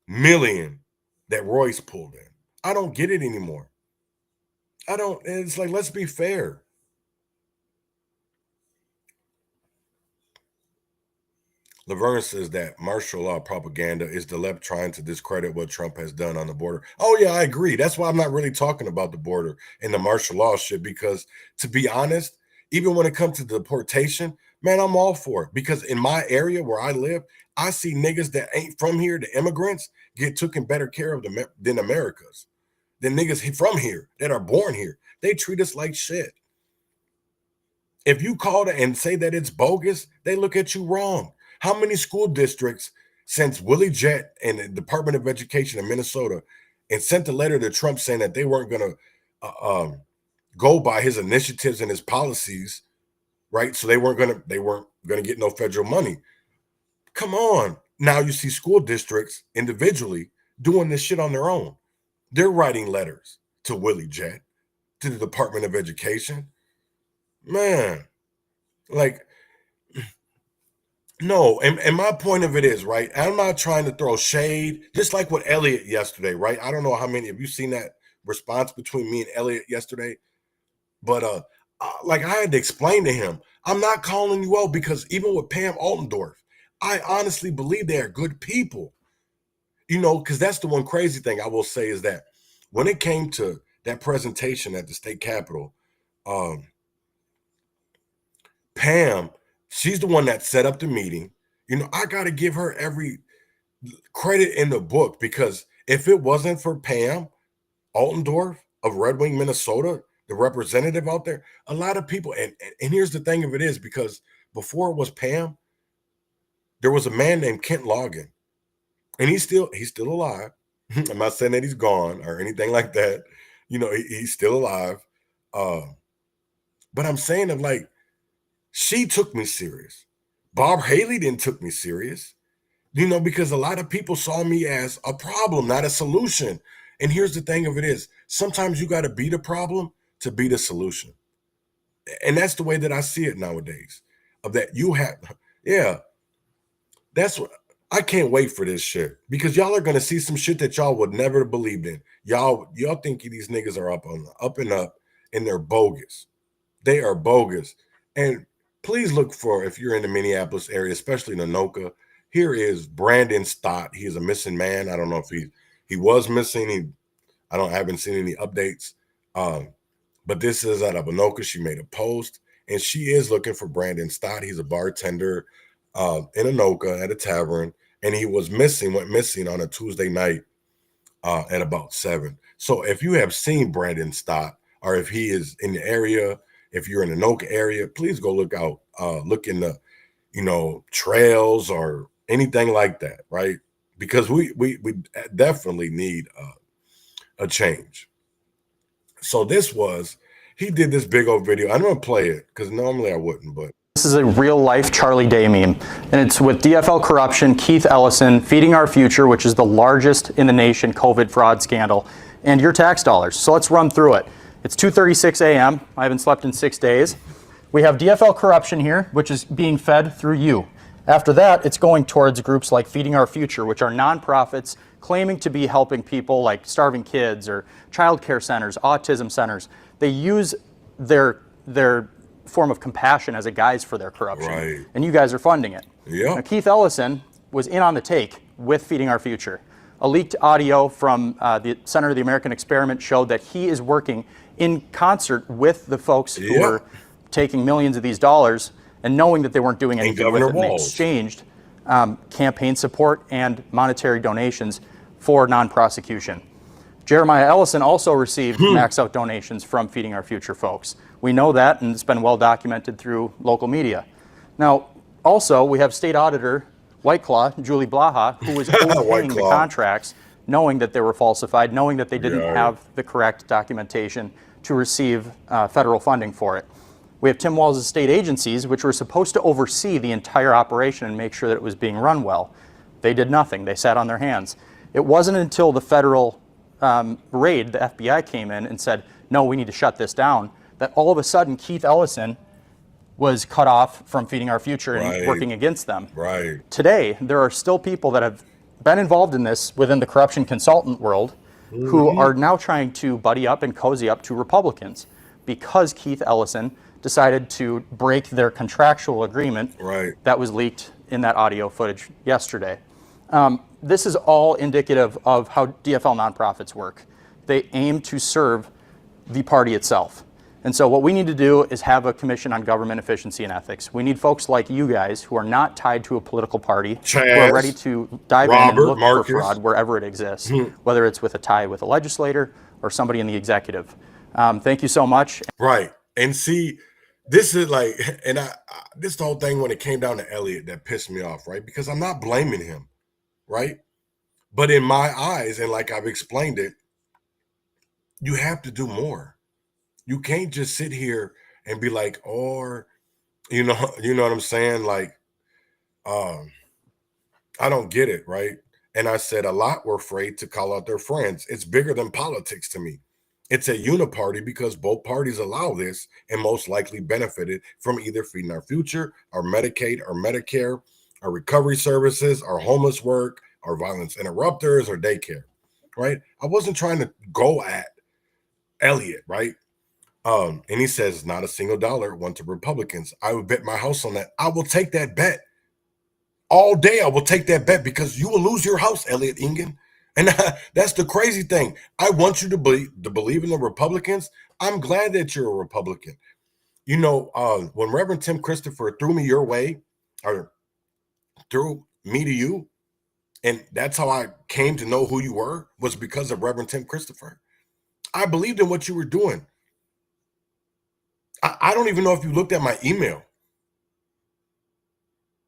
million that Royce pulled in. I don't get it anymore. It's like, let's be fair. Laverne says that martial law propaganda is the left trying to discredit what Trump has done on the border. Oh yeah, I agree. That's why I'm not really talking about the border and the martial law shit, because to be honest, even when it comes to deportation, man, I'm all for it. Because in my area where I live, I see niggas that ain't from here, the immigrants, get taken better care of than Americans. Than niggas from here that are born here. They treat us like shit. If you call it and say that it's bogus, they look at you wrong. How many school districts, since Willie Jett and the Department of Education in Minnesota, and sent a letter to Trump saying that they weren't going to go by his initiatives and his policies, right? So they weren't going to get no federal money. Come on. Now you see school districts individually doing this shit on their own. They're writing letters to Willie Jett, to the Department of Education. Man, like, no. And my point of it is, right, I'm not trying to throw shade, just like with Elliot yesterday, right? I don't know how many of you seen that response between me and Elliot yesterday, but like I had to explain to him, I'm not calling you out, because even with Pam Altendorf, I honestly believe they are good people. You know, because that's the one crazy thing I will say is that when it came to that presentation at the state capitol, Pam, she's the one that set up the meeting. You know, I got to give her every credit in the book, because if it wasn't for Pam Altendorf of Red Wing, Minnesota, the representative out there, a lot of people, and here's the thing of it is, because before it was Pam, there was a man named Kent Logan. And he's still alive. I'm not saying that he's gone or anything like that. You know, he's still alive. But I'm saying that, like, she took me serious. Bob Haley didn't took me serious. You know, because a lot of people saw me as a problem, not a solution. And here's the thing of it is, sometimes you got to be the problem to be the solution. And that's the way that I see it nowadays. Of that you have, yeah. That's what I can't wait for this shit, because y'all are gonna see some shit that y'all would never have believed in. Y'all think these niggas are up and up, and they're bogus. They are bogus. And please look for, if you're in the Minneapolis area, especially in Anoka, here is Brandon Stott. He is a missing man. I don't know if he was missing. I haven't seen any updates. But this is out of Anoka. She made a post, and she is looking for Brandon Stott. He's a bartender in Anoka at a tavern, and he was went missing on a Tuesday night at about 7. So if you have seen Brandon Stott, or if he is in the area, if you're in the Anoka area, please go look out, look in the, trails or anything like that, right? Because we definitely need a change. So he did this big old video. I'm gonna play it because normally I wouldn't, but this is a real life Charlie Day meme, and it's with DFL corruption, Keith Ellison, Feeding Our Future, which is the largest in the nation COVID fraud scandal, and your tax dollars. So let's run through it. It's 2:36 a.m. I haven't slept in 6 days. We have DFL corruption here, which is being fed through you. After that, it's going towards groups like Feeding Our Future, which are nonprofits claiming to be helping people like starving kids or child care centers, autism centers. They use their form of compassion as a guise for their corruption. Right. And you guys are funding it. Yeah. Now, Keith Ellison was in on the take with Feeding Our Future. A leaked audio from the Center of the American Experiment showed that he is working in concert with the folks who were taking millions of these dollars and knowing that they weren't doing anything with it. And they exchanged campaign support and monetary donations for non-prosecution. Jeremiah Ellison also received max out donations from Feeding Our Future folks. We know that, and it's been well documented through local media. Now, also, we have State Auditor White Claw, Julie Blaha, who was overpaying the contracts, knowing that they were falsified, knowing that they didn't have the correct documentation to receive federal funding for it. We have Tim Walz' state agencies, which were supposed to oversee the entire operation and make sure that it was being run well. They did nothing. They sat on their hands. It wasn't until the federal raid, the FBI came in and said, no, we need to shut this down, that all of a sudden Keith Ellison was cut off from Feeding Our Future and working against them. Right. Today, there are still people that have been involved in this within the corruption consultant world who are now trying to buddy up and cozy up to Republicans because Keith Ellison decided to break their contractual agreement that was leaked in that audio footage yesterday. This is all indicative of how DFL nonprofits work. They aim to serve the party itself. And so what we need to do is have a commission on government efficiency and ethics. We need folks like you guys who are not tied to a political party, who are ready to dive in and look for fraud wherever it exists, whether it's with a tie with a legislator or somebody in the executive. Thank you so much. Right. And see, this is like, and this the whole thing when it came down to Elliott that pissed me off, right? Because I'm not blaming him, right? But in my eyes, and like I've explained it, you have to do more. You can't just sit here and be like, or, you know what I'm saying? Like, I don't get it, right? And I said a lot were afraid to call out their friends. It's bigger than politics to me. It's a uniparty because both parties allow this and most likely benefited from either Feeding Our Future or Medicaid or Medicare or recovery services or homeless work or violence interrupters or daycare, right? I wasn't trying to go at Elliott, right? And he says not a single dollar went to Republicans. I would bet my house on that. I will take that bet all day. I will take that bet because you will lose your house, Elliott Ingen. And that's the crazy thing. I want you to believe in the Republicans. I'm glad that you're a Republican. You know, when Reverend Tim Christopher threw me your way, or threw me to you, and that's how I came to know who you were, was because of Reverend Tim Christopher. I believed in what you were doing. I don't even know if you looked at my email.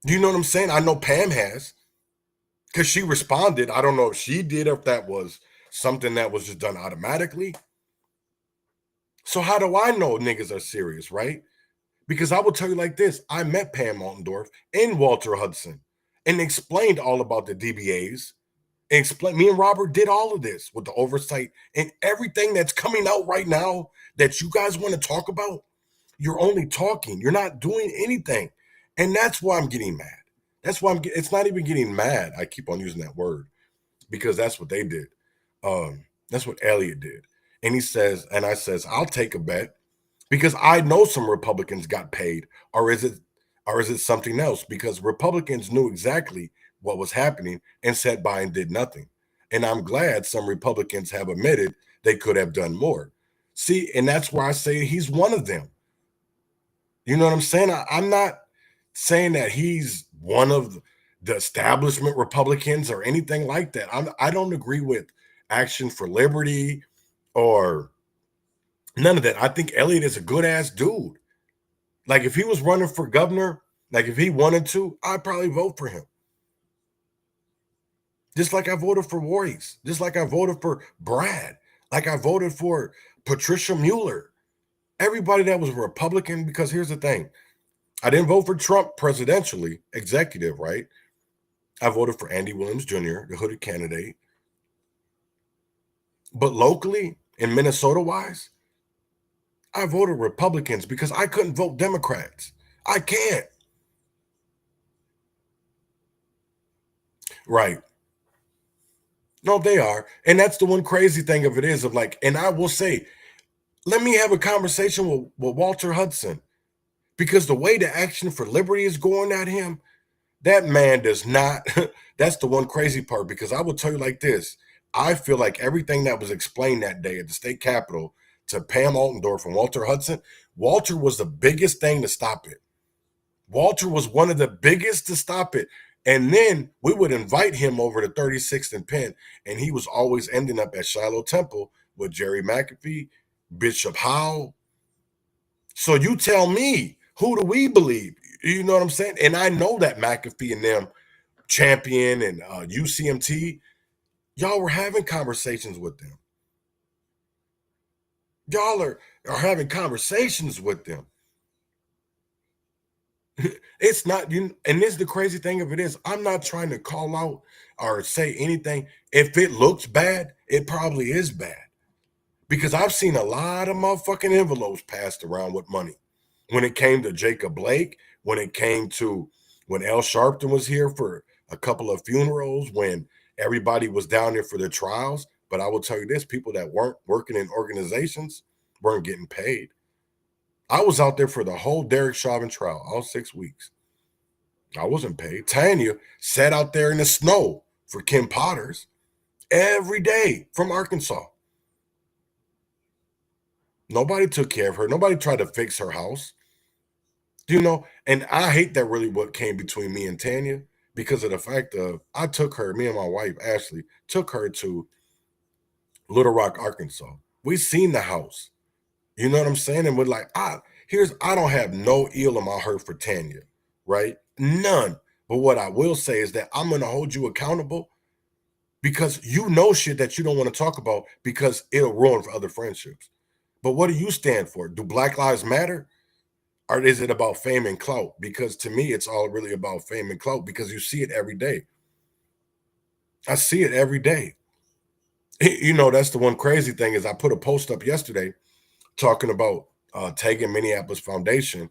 Do you know what I'm saying? I know Pam has, because she responded. I don't know if she did or if that was something that was just done automatically. So how do I know niggas are serious, right? Because I will tell you like this. I met Pam Altendorf and Walter Hudson and explained all about the DBAs. Me and Robert did all of this with the oversight and everything that's coming out right now that you guys want to talk about. you're only talking. You're not doing anything. And that's why I'm getting mad. That's why it's not even getting mad. I keep on using that word because that's what they did. That's what Elliott did. And he says, and I says, I'll take a bet because I know some Republicans got paid, or is it something else? Because Republicans knew exactly what was happening and sat by and did nothing. And I'm glad some Republicans have admitted they could have done more. See, and that's why I say he's one of them. You know what I'm saying? I'm not saying that he's one of the establishment Republicans or anything like that. I don't agree with Action for Liberty or none of that. I think Elliott is a good ass dude. Like if he was running for governor, like if he wanted to, I'd probably vote for him. Just like I voted for Voorhees, just like I voted for Brad, like I voted for Patricia Mueller, everybody that was a Republican, because here's the thing. I didn't vote for Trump presidentially, executive, right? I voted for Andy Williams Jr., the hooded candidate. But locally, in Minnesota-wise, I voted Republicans because I couldn't vote Democrats. I can't. Right. No, they are. And that's the one crazy thing of it is of like, and I will say, let me have a conversation with Walter Hudson, because the way the Action for Liberty is going at him, that man does not, that's the one crazy part, because I will tell you like this, I feel like everything that was explained that day at the state capitol to Pam Altendorf and Walter Hudson, Walter was the biggest thing to stop it. Walter was one of the biggest to stop it. And then we would invite him over to 36th and Penn, and he was always ending up at Shiloh Temple with Jerry McAfee, Bishop Howe. So you tell me, who do we believe? You know what I'm saying? And I know that McAfee and them, Champion and UCMT, y'all were having conversations with them. Y'all are having conversations with them. It's not you, and this is the crazy thing of it is, I'm not trying to call out or say anything. If it looks bad, it probably is bad, because I've seen a lot of motherfucking envelopes passed around with money. When it came to Jacob Blake, when it came to when Al Sharpton was here for a couple of funerals, when everybody was down there for their trials. But I will tell you this, people that weren't working in organizations weren't getting paid. I was out there for the whole Derek Chauvin trial, all 6 weeks. I wasn't paid. Tanya sat out there in the snow for Kim Potters every day from Arkansas. Nobody took care of her. Nobody tried to fix her house. You know, and I hate that really what came between me and Tanya, because of the fact of I took her, me and my wife, Ashley, took her to Little Rock, Arkansas. We seen the house. You know what I'm saying? And we're like, I don't have no ill in my hurt for Tanya, right? None. But what I will say is that I'm going to hold you accountable, because you know shit that you don't want to talk about because it'll ruin for other friendships. But what do you stand for? Do Black Lives Matter? Or is it about fame and clout? Because to me, it's all really about fame and clout, because you see it every day. I see it every day. You know, that's the one crazy thing is I put a post up yesterday talking about tagging Minneapolis Foundation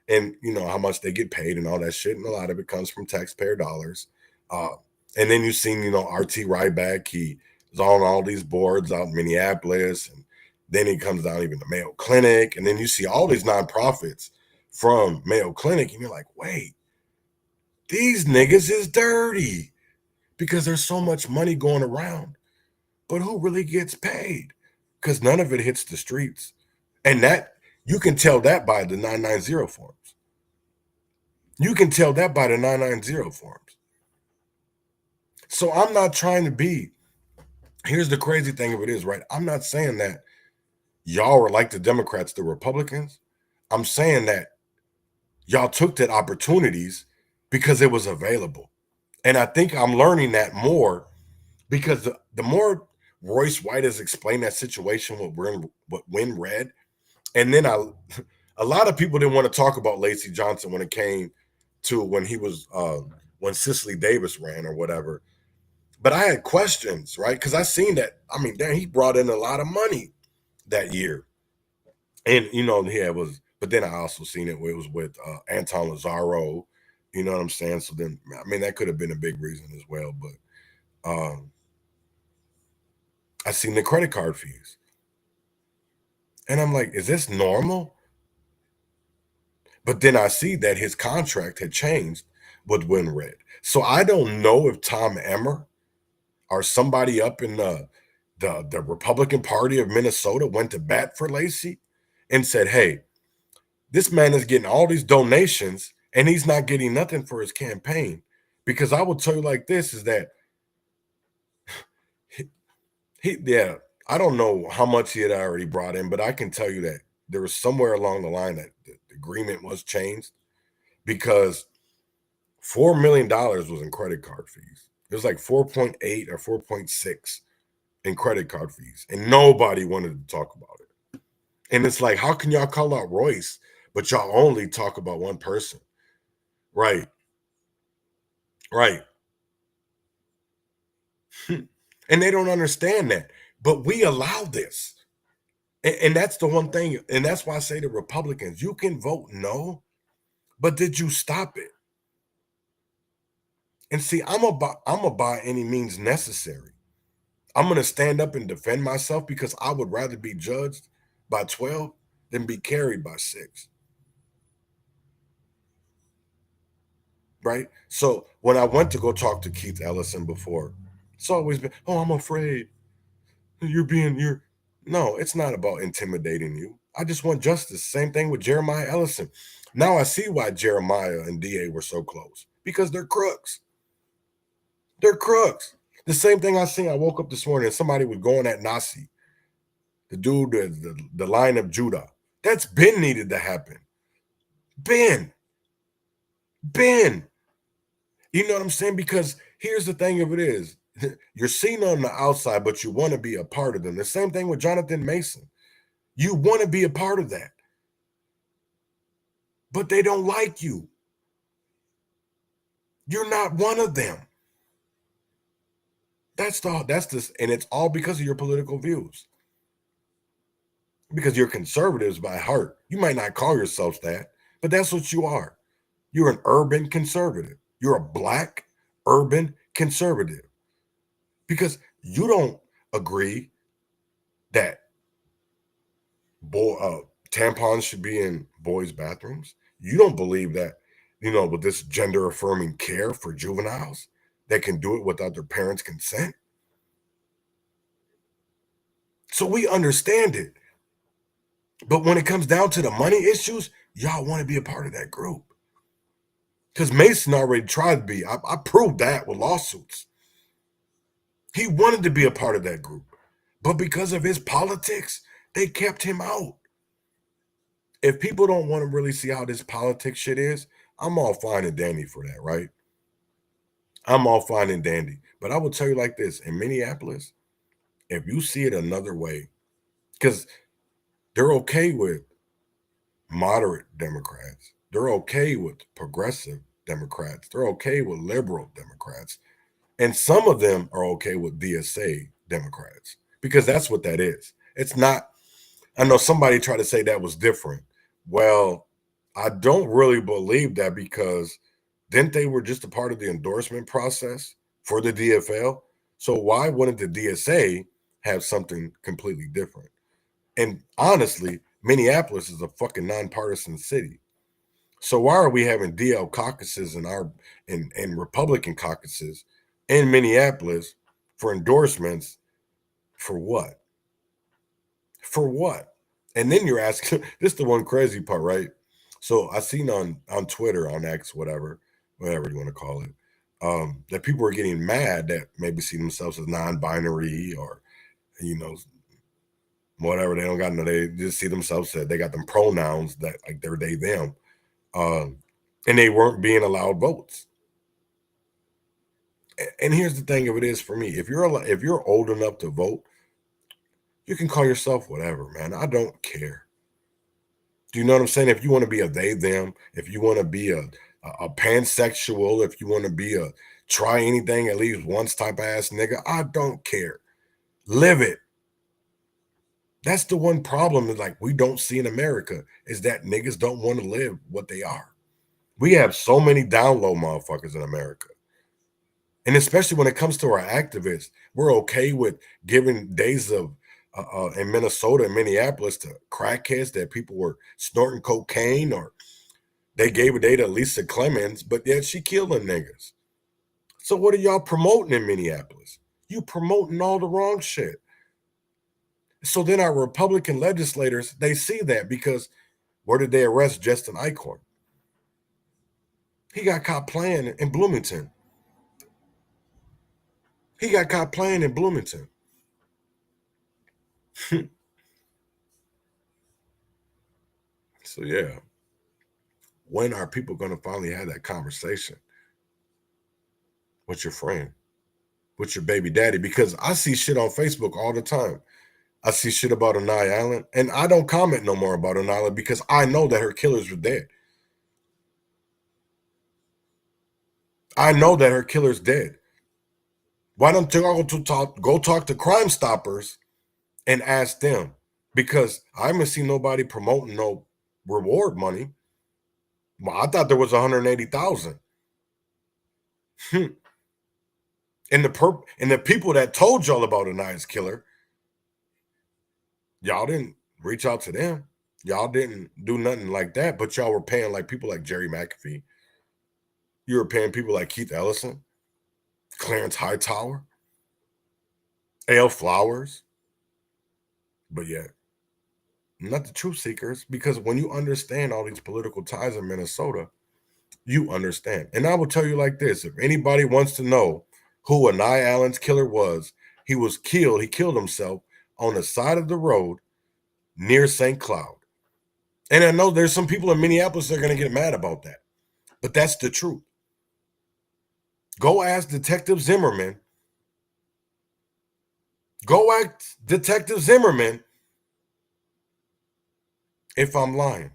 and, you know, how much they get paid and all that shit. And a lot of it comes from taxpayer dollars. And then you've seen, you know, RT Ryback, he is on all these boards out in Minneapolis. And then he comes down even to Mayo Clinic. And then you see all these nonprofits from Mayo Clinic. And you're like, wait, these niggas is dirty, because there's so much money going around. But who really gets paid? Because none of it hits the streets. And that, you can tell that by the 990 forms. You can tell that by the 990 forms. So I'm not trying to be, here's the crazy thing of it is, right? I'm not saying that y'all are like the Democrats, the Republicans. I'm saying that y'all took that opportunities because it was available. And I think I'm learning that more, because the more Royce White has explained that situation with Win Red, and then a lot of people didn't want to talk about Lacey Johnson when it came to when he was when Cicely Davis ran or whatever. But I had questions, right? Because I seen that. I mean, damn, he brought in a lot of money that year, and you know, he was But then I also seen it where it was with Anton Lazaro. You know what I'm saying? So then, I mean, that could have been a big reason as well. But I seen the credit card fees. And I'm like, is this normal? But then I see that his contract had changed with WinRed. So I don't know if Tom Emmer or somebody up in the Republican Party of Minnesota went to bat for Lacey and said, hey, this man is getting all these donations and he's not getting nothing for his campaign. Because I will tell you like this is that yeah, I don't know how much he had already brought in, but I can tell you that there was somewhere along the line that the agreement was changed because $4 million was in credit card fees. It was like 4.8 or 4.6 in credit card fees, and nobody wanted to talk about it. And it's like, how can y'all call out Royce, but y'all only talk about one person? Right. Right. And they don't understand that. But we allow this. And that's the one thing. And that's why I say to Republicans, you can vote no, but did you stop it? And see, I'm a by any means necessary. I'm going to stand up and defend myself because I would rather be judged by 12 than be carried by 6. Right? So when I went to go talk to Keith Ellison before, it's always been, oh, I'm afraid. No, it's not about intimidating you. I just want justice. Same thing with Jeremiah Ellison. Now I see why Jeremiah and DA were so close, because they're crooks. They're crooks. The same thing I seen. I woke up this morning and somebody was going at Nasi, the dude, the Lion of Judah. That's been needed to happen. Ben. You know what I'm saying? Because here's the thing of it is, you're seen on the outside, but you want to be a part of them. The same thing with Jonathan Mason. You want to be a part of that. But they don't like you. You're not one of them. And it's all because of your political views. Because you're conservatives by heart. You might not call yourselves that, but that's what you are. You're an urban conservative. You're a black urban conservative. Because you don't agree that tampons should be in boys' bathrooms. You don't believe that, with this gender affirming care for juveniles, they can do it without their parents' consent. So we understand it. But when it comes down to the money issues, y'all want to be a part of that group. Because Mason already tried to be. I proved that with lawsuits. He wanted to be a part of that group. But because of his politics, they kept him out. If people don't want to really see how this politics shit is, I'm all fine and dandy for that, right? I'm all fine and dandy. But I will tell you like this, in Minneapolis, if you see it another way, because they're okay with moderate Democrats. They're okay with progressive Democrats. They're okay with liberal Democrats. And some of them are okay with DSA Democrats, because that's what that is. It's not, I know somebody tried to say that was different. Well, I don't really believe that, because didn't they were just a part of the endorsement process for the DFL? So why wouldn't the DSA have something completely different? And honestly, Minneapolis is a fucking nonpartisan city. So why are we having DL caucuses and Republican caucuses in Minneapolis for endorsements? For what? For what? And then you're asking, this is the one crazy part, right? So I seen on Twitter, on X, whatever you want to call it, that people are getting mad that maybe see themselves as non-binary or, whatever. They don't got no, they just see themselves that they got them pronouns that like they're they, them. And they weren't being allowed votes. And here's the thing of it is for me, if you're old enough to vote, you can call yourself whatever, man. I don't care. Do you know what I'm saying? If you want to be a they, them, if you want to be a pansexual, if you want to be a try anything at least once type of ass nigga, I don't care. Live it. That's the one problem is like we don't see in America is that niggas don't want to live what they are. We have so many down low motherfuckers in America. And especially when it comes to our activists, we're okay with giving days of in Minnesota and Minneapolis to crackheads that people were snorting cocaine, or they gave a day to Lisa Clemens, but yet she killed them niggas. So what are y'all promoting in Minneapolis? You promoting all the wrong shit. So then our Republican legislators, they see that because where did they arrest Justin Eichhorn? He got caught playing in Bloomington. He got caught playing in Bloomington. So yeah, when are people going to finally have that conversation with your friend, with your baby daddy? Because I see shit on Facebook all the time. I see shit about Anaya Allen, and I don't comment no more about Anaya because I know that her killers were dead. I know that her killer's dead. Why don't you go talk to Crime Stoppers and ask them? Because I haven't seen nobody promoting no reward money. Well, I thought there was 180,000. And the people that told y'all about Anaya's killer, y'all didn't reach out to them. Y'all didn't do nothing like that, but y'all were paying like people like Jerry McAfee. You were paying people like Keith Ellison, Clarence Hightower, A.L. Flowers. But yet, not the truth seekers, because when you understand all these political ties in Minnesota, you understand. And I will tell you like this, if anybody wants to know who Anaya Allen's killer was, he killed himself on the side of the road near St. Cloud. And I know there's some people in Minneapolis that are going to get mad about that, but that's the truth. Go ask Detective Zimmerman. Go ask Detective Zimmerman if I'm lying.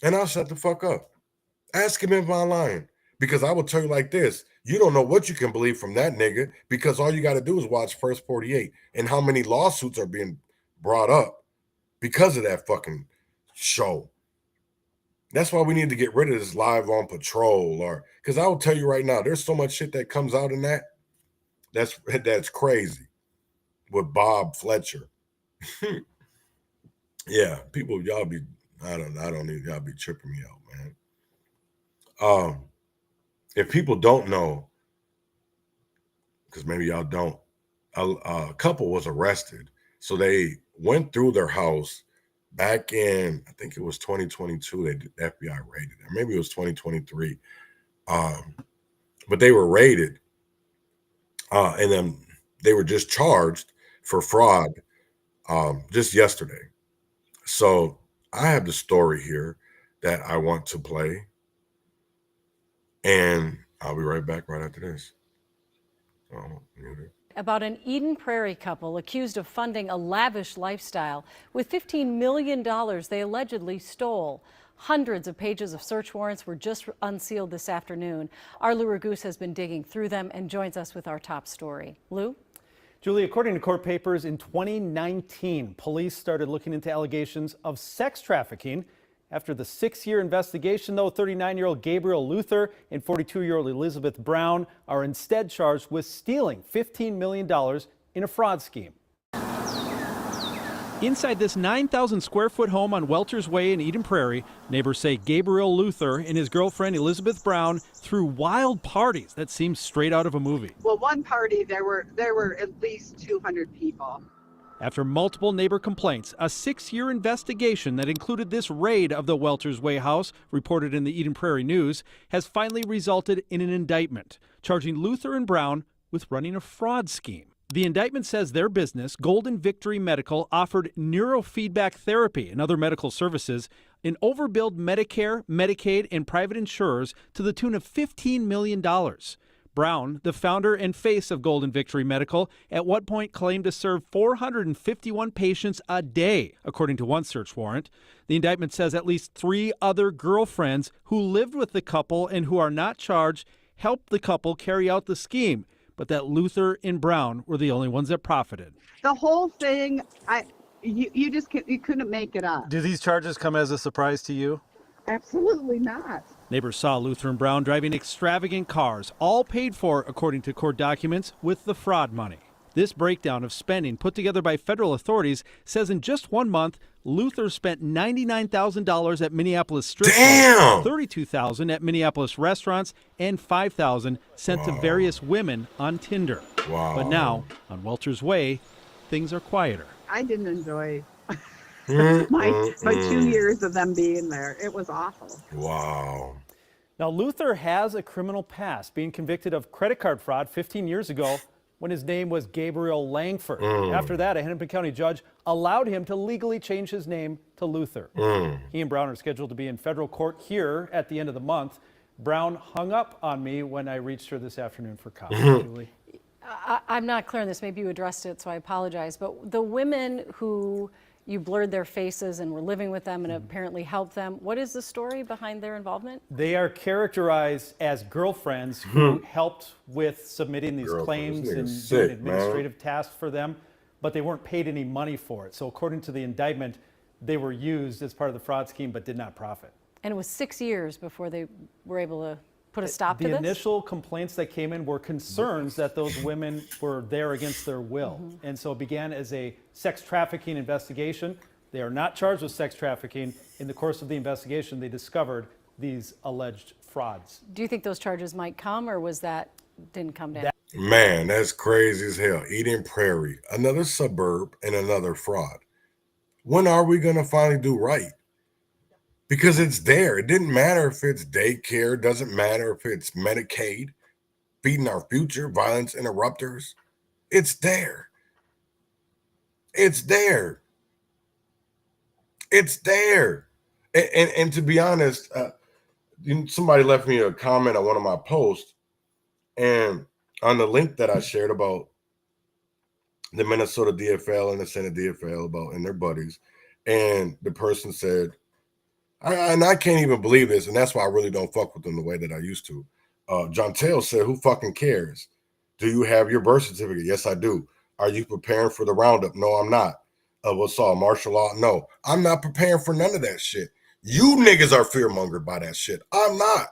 And I'll shut the fuck up. Ask him if I'm lying. Because I will tell you like this. You don't know what you can believe from that nigga because all you got to do is watch First 48 and how many lawsuits are being brought up because of that fucking show. That's why we need to get rid of this Live on Patrol, or because I will tell you right now, there's so much shit that comes out in that's crazy with Bob Fletcher. Yeah, people, y'all be, I don't need y'all be tripping me out, man. If people don't know, because maybe y'all don't, a couple was arrested. So they went through their house back in, I think it was 2022, the FBI raided it. Maybe it was 2023. But they were raided. And then they were just charged for fraud just yesterday. So I have the story here that I want to play. And I'll be right back right after this. About an Eden Prairie couple accused of funding a lavish lifestyle with $15 million they allegedly stole. Hundreds of pages of search warrants were just unsealed this afternoon. Our Lou Raguse has been digging through them and joins us with our top story. Lou? Julie, according to court papers, in 2019, police started looking into allegations of sex trafficking. After the 6-year investigation, though, 39-year-old Gabriel Luther and 42-year-old Elizabeth Brown are instead charged with stealing $15 million in a fraud scheme. Inside this 9,000-square-foot home on Welter's Way in Eden Prairie, neighbors say Gabriel Luther and his girlfriend Elizabeth Brown threw wild parties that seemed straight out of a movie. Well, one party, there were at least 200 people. After multiple neighbor complaints, a 6-year investigation that included this raid of the Welter's Way house, reported in the Eden Prairie News, has finally resulted in an indictment, charging Luther and Brown with running a fraud scheme. The indictment says their business, Golden Victory Medical, offered neurofeedback therapy and other medical services and overbilled Medicare, Medicaid, and private insurers to the tune of $15 million. Brown, the founder and face of Golden Victory Medical, at one point claimed to serve 451 patients a day, according to one search warrant. The indictment says at least 3 other girlfriends who lived with the couple and who are not charged helped the couple carry out the scheme, but that Luther and Brown were the only ones that profited. The whole thing, you just you couldn't make it up. Do these charges come as a surprise to you? Absolutely not. Neighbors saw Luther and Brown driving extravagant cars, all paid for, according to court documents, with the fraud money. This breakdown of spending put together by federal authorities says in just 1 month, Luther spent $99,000 at Minneapolis strip clubs, $32,000 at Minneapolis restaurants, and $5,000 sent to various women on Tinder. Wow. But now, on Welter's Way, things are quieter. I didn't enjoy my 2 years of them being there. It was awful. Wow. Now, Luther has a criminal past, being convicted of credit card fraud 15 years ago when his name was Gabriel Langford. After that, a Hennepin County judge allowed him to legally change his name to Luther. He and Brown are scheduled to be in federal court here at the end of the month. Brown hung up on me when I reached her this afternoon for coffee. Julie? I'm not clear on this. Maybe you addressed it, so I apologize. But the women who you blurred their faces and were living with them and apparently helped them, what is the story behind their involvement? They are characterized as girlfriends who helped with submitting these claims and doing administrative tasks for them, but they weren't paid any money for it. So according to the indictment, they were used as part of the fraud scheme but did not profit. And it was 6 years before they were able to put a stop to this? The initial complaints that came in were concerns that those women were there against their will. And so it began as a sex trafficking investigation. They are not charged with sex trafficking. In the course of the investigation, they discovered these alleged frauds. Do you think those charges might come, or was that didn't come down? Man, that's crazy as hell. Eden Prairie, another suburb and another fraud. When are we going to finally do right? Because it's there. It didn't matter if it's daycare. Doesn't matter if it's Medicaid, feeding our future, violence interrupters. It's there. It's there. It's there. And to be honest, somebody left me a comment on one of my posts, and on the link that I shared about the Minnesota DFL and the Senate DFL and their buddies, and the person said, and I can't even believe this, and that's why I really don't fuck with them the way that I used to. John Taylor said, who fucking cares? Do you have your birth certificate? Yes, I do. Are you preparing for the roundup? No, I'm not. What's all martial law? No, I'm not preparing for none of that shit. You niggas are fear-mongered by that shit. I'm not.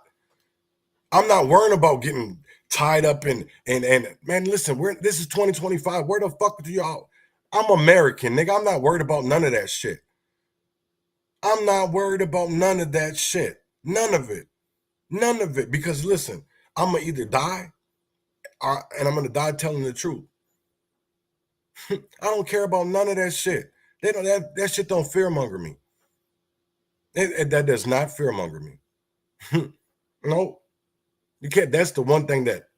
I'm not worrying about getting tied up in, and man, listen, this is 2025. Where the fuck do y'all? I'm American, nigga. I'm not worried about none of that shit. I'm not worried about none of that shit. None of it. None of it. Because listen, I'm going to either die and I'm going to die telling the truth. I don't care about none of that shit. That shit don't fearmonger me. That does not fearmonger me. No. You can't. That's the one thing that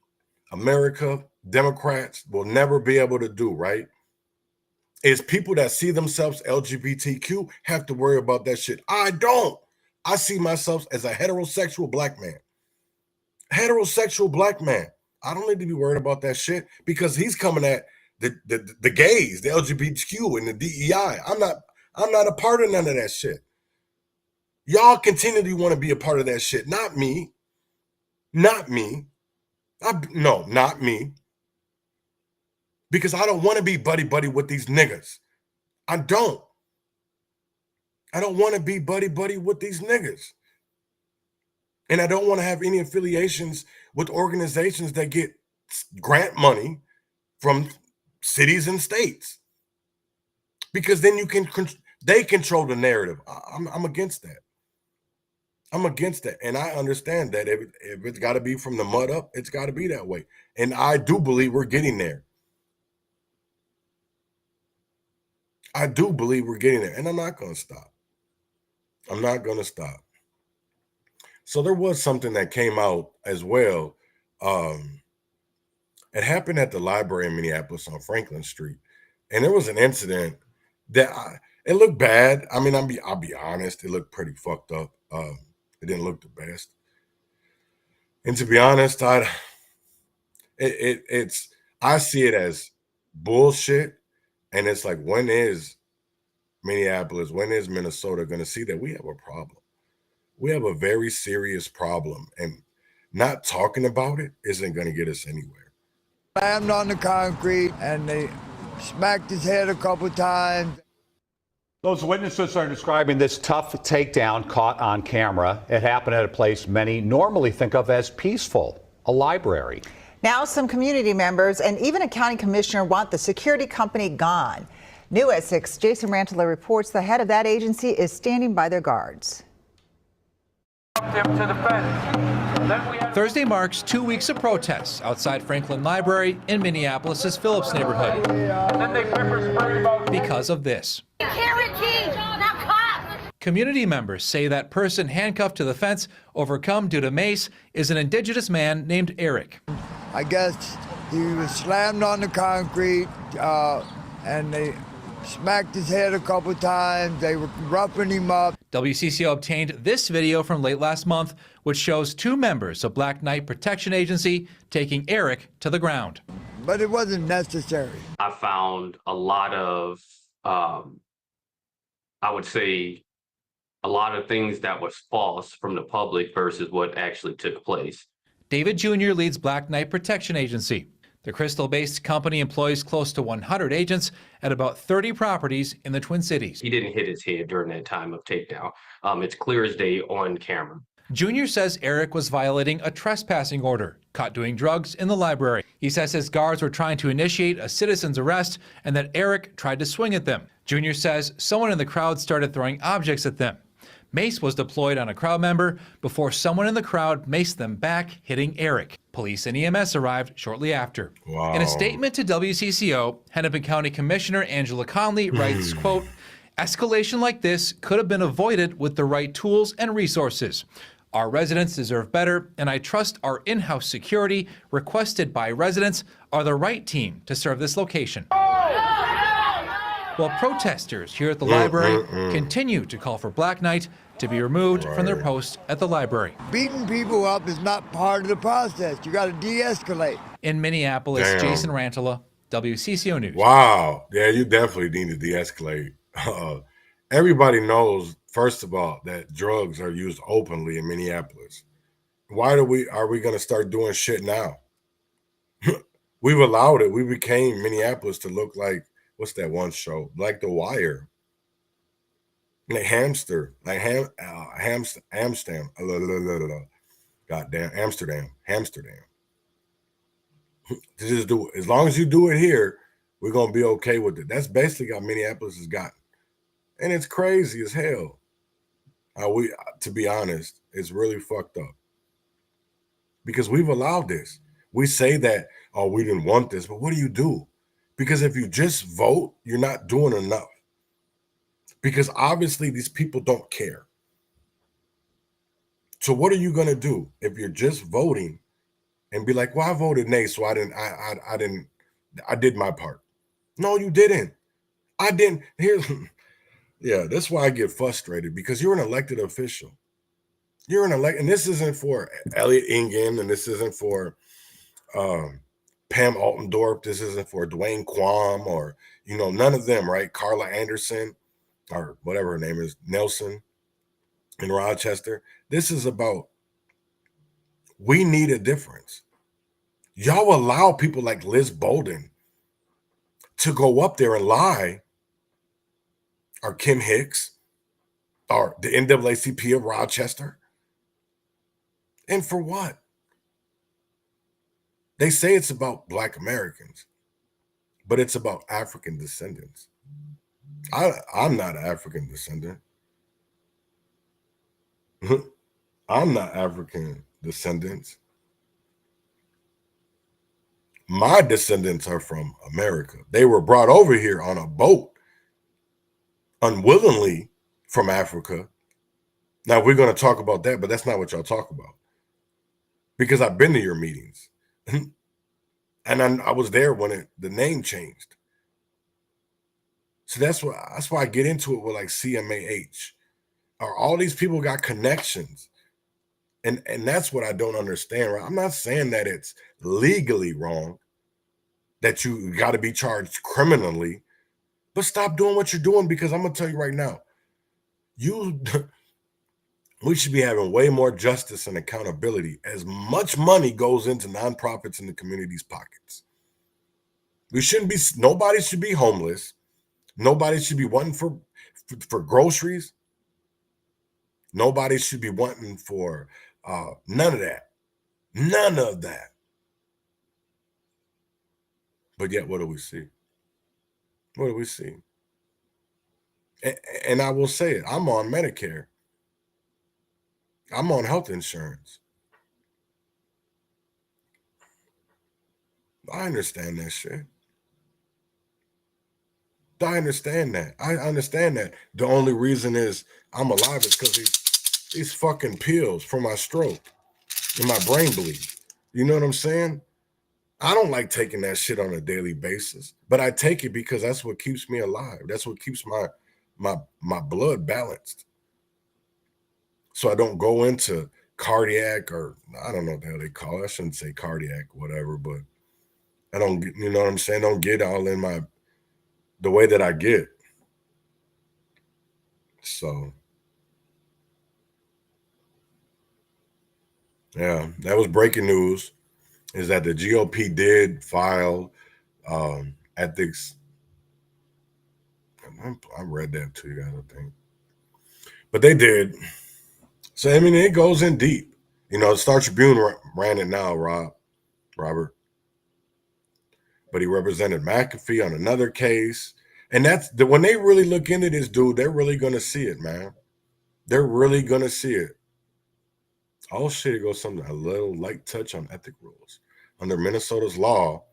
America, Democrats will never be able to do, right? Is people that see themselves LGBTQ have to worry about that shit. I don't. I see myself as a heterosexual black man. Heterosexual black man. I don't need to be worried about that shit because he's coming at the gays, the LGBTQ, and the DEI. I'm not a part of none of that shit. Y'all continually want to be a part of that shit. Not me. Not me. No, not me. Because I don't want to be buddy-buddy with these niggas. I don't. I don't want to be buddy-buddy with these niggas. And I don't want to have any affiliations with organizations that get grant money from cities and states. Because then they control the narrative. I'm against that. I'm against that. And I understand that if it's got to be from the mud up, it's got to be that way. And I do believe we're getting there. I do believe we're getting there, and I'm not going to stop. I'm not going to stop. So there was something that came out as well. It happened at the library in Minneapolis on Franklin Street, and there was an incident that it looked bad. I mean, I'll be honest, it looked pretty fucked up. It didn't look the best, and to be honest, I see it as bullshit. And it's like, when is Minneapolis, when is Minnesota going to see that we have a problem? We have a very serious problem, and not talking about it isn't going to get us anywhere. slammed on the concrete and they smacked his head a couple times. Those witnesses are describing this tough takedown caught on camera. It happened at a place many normally think of as peaceful, a library. Now some community members and even a county commissioner want the security company gone. New at 6, Jason Rantala reports the head of that agency is standing by their guards. Thursday marks 2 weeks of protests outside Franklin Library in Minneapolis' Phillips neighborhood. Because of this. Community members say that person handcuffed to the fence, overcome due to mace, is an indigenous man named Eric. I guess he was slammed on the concrete and they smacked his head a couple times. They were roughing him up. WCCO obtained this video from late last month, which shows 2 members of Black Knight Protection Agency taking Eric to the ground. But it wasn't necessary. I found a lot of, I would say, a lot of things that was false from the public versus what actually took place. David Jr. leads Black Knight Protection Agency. The Crystal-based company employs close to 100 agents at about 30 properties in the Twin Cities. He didn't hit his head during that time of takedown. It's clear as day on camera. Jr. says Eric was violating a trespassing order, caught doing drugs in the library. He says his guards were trying to initiate a citizen's arrest and that Eric tried to swing at them. Jr. says someone in the crowd started throwing objects at them. Mace was deployed on a crowd member before someone in the crowd maced them back, hitting Eric. Police and EMS arrived shortly after. Wow. In a statement to WCCO, Hennepin County Commissioner Angela Conley writes, quote, "Escalation like this could have been avoided with the right tools and resources. Our residents deserve better, and I trust our in-house security requested by residents are the right team to serve this location." While protesters here at the library continue to call for Black Knight to be removed from their post at the library. Beating people up is not part of the process. You got to de-escalate. In Minneapolis, Damn. Jason Rantala, WCCO News. Wow. Yeah, you definitely need to de-escalate. Everybody knows, first of all, that drugs are used openly in Minneapolis. Why are we going to start doing shit now? We've allowed it. We became Minneapolis to look like, what's that one show? Like The Wire. Like Hamster. Like Amsterdam. Goddamn. Amsterdam. To just do it. As long as you do it here, we're going to be okay with it. That's basically how Minneapolis has gotten. And it's crazy as hell. To be honest, it's really fucked up. Because we've allowed this. We say that, oh, we didn't want this, but what do? Because if you just vote, you're not doing enough. Because obviously these people don't care. So what are you going to do if you're just voting and be like, well, I voted nay, so I did my part. No, you didn't. I didn't. Yeah, that's why I get frustrated, because you're an elected official. You're an elected, and this isn't for Elliot Ingham, and this isn't for Pam Altendorf, this isn't for Dwayne Quam, or, none of them, right? Carla Anderson, or whatever her name is, Nelson in Rochester. This is about, we need a difference. Y'all allow people like Liz Bolden to go up there and lie, or Kim Hicks, or the NAACP of Rochester. And for what? They say it's about Black Americans, but it's about African descendants. I'm not an African descendant. I'm not African descendants. My descendants are from America. They were brought over here on a boat unwillingly from Africa. Now, we're going to talk about that, but that's not what y'all talk about. Because I've been to your meetings. And I was there when the name changed. So that's why I get into it with like CMAH. Or all these people got connections. And that's what I don't understand, right? I'm not saying that it's legally wrong, that you got to be charged criminally, but stop doing what you're doing, because I'm going to tell you right now, we should be having way more justice and accountability as much money goes into nonprofits in the community's pockets. We shouldn't be, nobody should be homeless. Nobody should be wanting for groceries. Nobody should be wanting for none of that. None of that. But yet, what do we see? What do we see? And I will say it, I'm on Medicare. I'm on health insurance. I understand that shit. I understand that. I understand that. The only reason is I'm alive is because these fucking pills for my stroke and my brain bleed. You know what I'm saying? I don't like taking that shit on a daily basis, but I take it because that's what keeps me alive. That's what keeps my blood balanced. So I don't go into cardiac, or I don't know what the hell they call it. I shouldn't say cardiac, whatever, but I don't, you know what I'm saying? Don't get all in the way that I get. So yeah, that was breaking news, is that the GOP did file ethics. I read that to you guys, I think. But they did. So, I mean, it goes in deep. You know, the Star Tribune ran it now, Robert. But he represented McAfee on another case. And that's when they really look into this dude, they're really going to see it, man. They're really going to see it. Oh, shit, it goes something, a little light touch on ethic rules. Under Minnesota's law,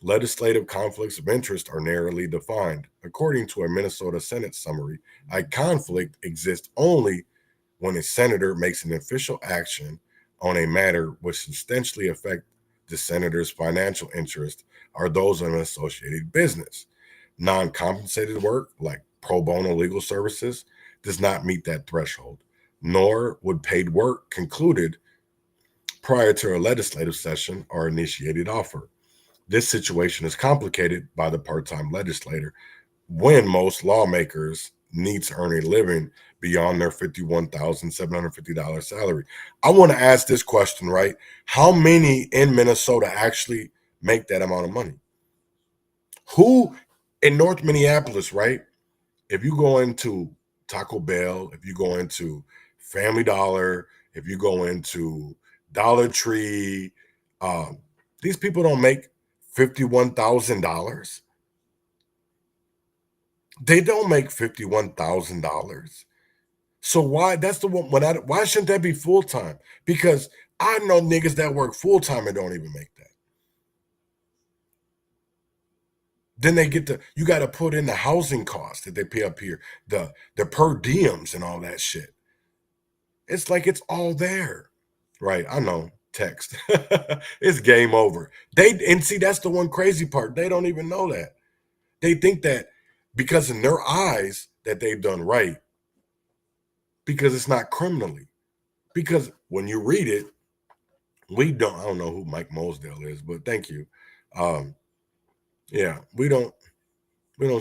legislative conflicts of interest are narrowly defined. According to a Minnesota Senate summary, a conflict exists only when a senator makes an official action on a matter which substantially affects the senator's financial interest or those of an associated business. Non-compensated work, like pro bono legal services, does not meet that threshold, nor would paid work concluded prior to a legislative session or initiated offer. This situation is complicated by the part-time legislator when most lawmakers need to earn a living beyond their $51,750 salary. I want to ask this question, right? How many in Minnesota actually make that amount of money? Who in North Minneapolis, right? If you go into Taco Bell, if you go into Family Dollar, if you go into Dollar Tree, these people don't make $51,000. They don't make $51,000. So why? That's the one. Why shouldn't that be full time? Because I know niggas that work full time and don't even make that. Then they get you got to put in the housing costs that they pay up here, the per diems and all that shit. It's like it's all there, right? I know. Text. It's game over. And see, that's the one crazy part. They don't even know that. They think that because in their eyes that they've done right, because it's not criminally. Because when you read it, I don't know who Mike Mosdale is, but thank you. Yeah, we don't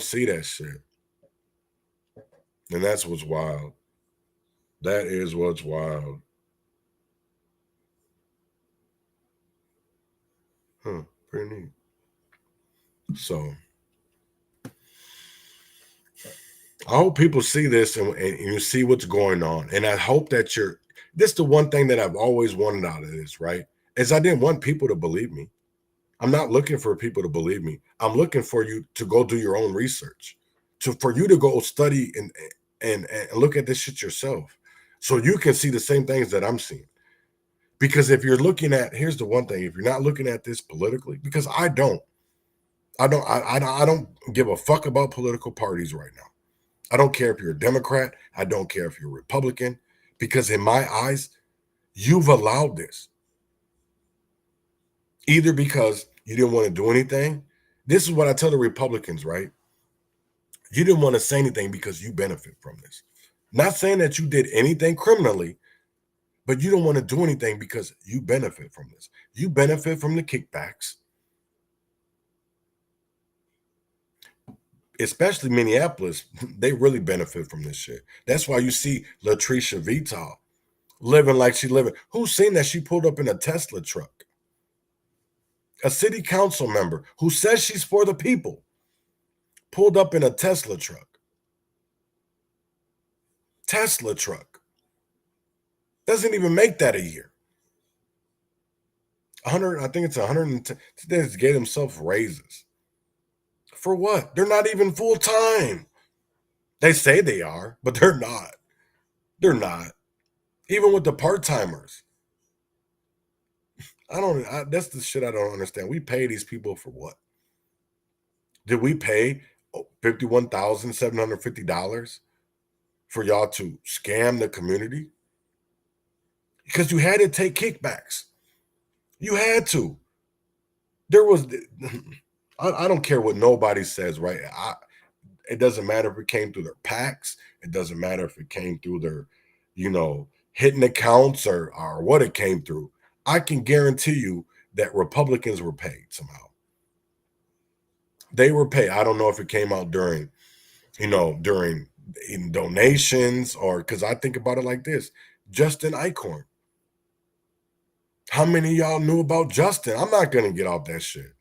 see that shit. And that's what's wild. That is what's wild. Pretty neat. So I hope people see this and you see what's going on. And I hope that this is the one thing that I've always wanted out of this, right? Is I didn't want people to believe me. I'm not looking for people to believe me. I'm looking for you to go do your own research, for you to go study and look at this shit yourself, so you can see the same things that I'm seeing. Because if you're looking at, here's the one thing, if you're not looking at this politically, because I don't give a fuck about political parties right now. I don't care if you're a Democrat. I don't care if you're a Republican, because in my eyes, you've allowed this. Either because you didn't want to do anything. This is what I tell the Republicans, right? You didn't want to say anything because you benefit from this. Not saying that you did anything criminally, but you don't want to do anything because you benefit from this. You benefit from the kickbacks. Especially Minneapolis, they really benefit from this shit. That's why you see Latricia Vital living like she living. Who's seen that she pulled up in a Tesla truck? A city council member who says she's for the people pulled up in a Tesla truck. Tesla truck. Doesn't even make that a year. 100, I think it's 110. They get themselves raises. For what? They're not even full time. They say they are, but they're not. They're not. Even with the part-timers. That's the shit I don't understand. We pay these people for what? Did we pay $51,750 for y'all to scam the community? Because you had to take kickbacks. You had to. There was, I don't care what nobody says, right? It doesn't matter if it came through their PACs. It doesn't matter if it came through their, hidden accounts or what it came through. I can guarantee you that Republicans were paid somehow. They were paid. I don't know if it came out during in donations or because I think about it like this. Justin Eichhorn. How many of y'all knew about Justin? I'm not going to get off that shit.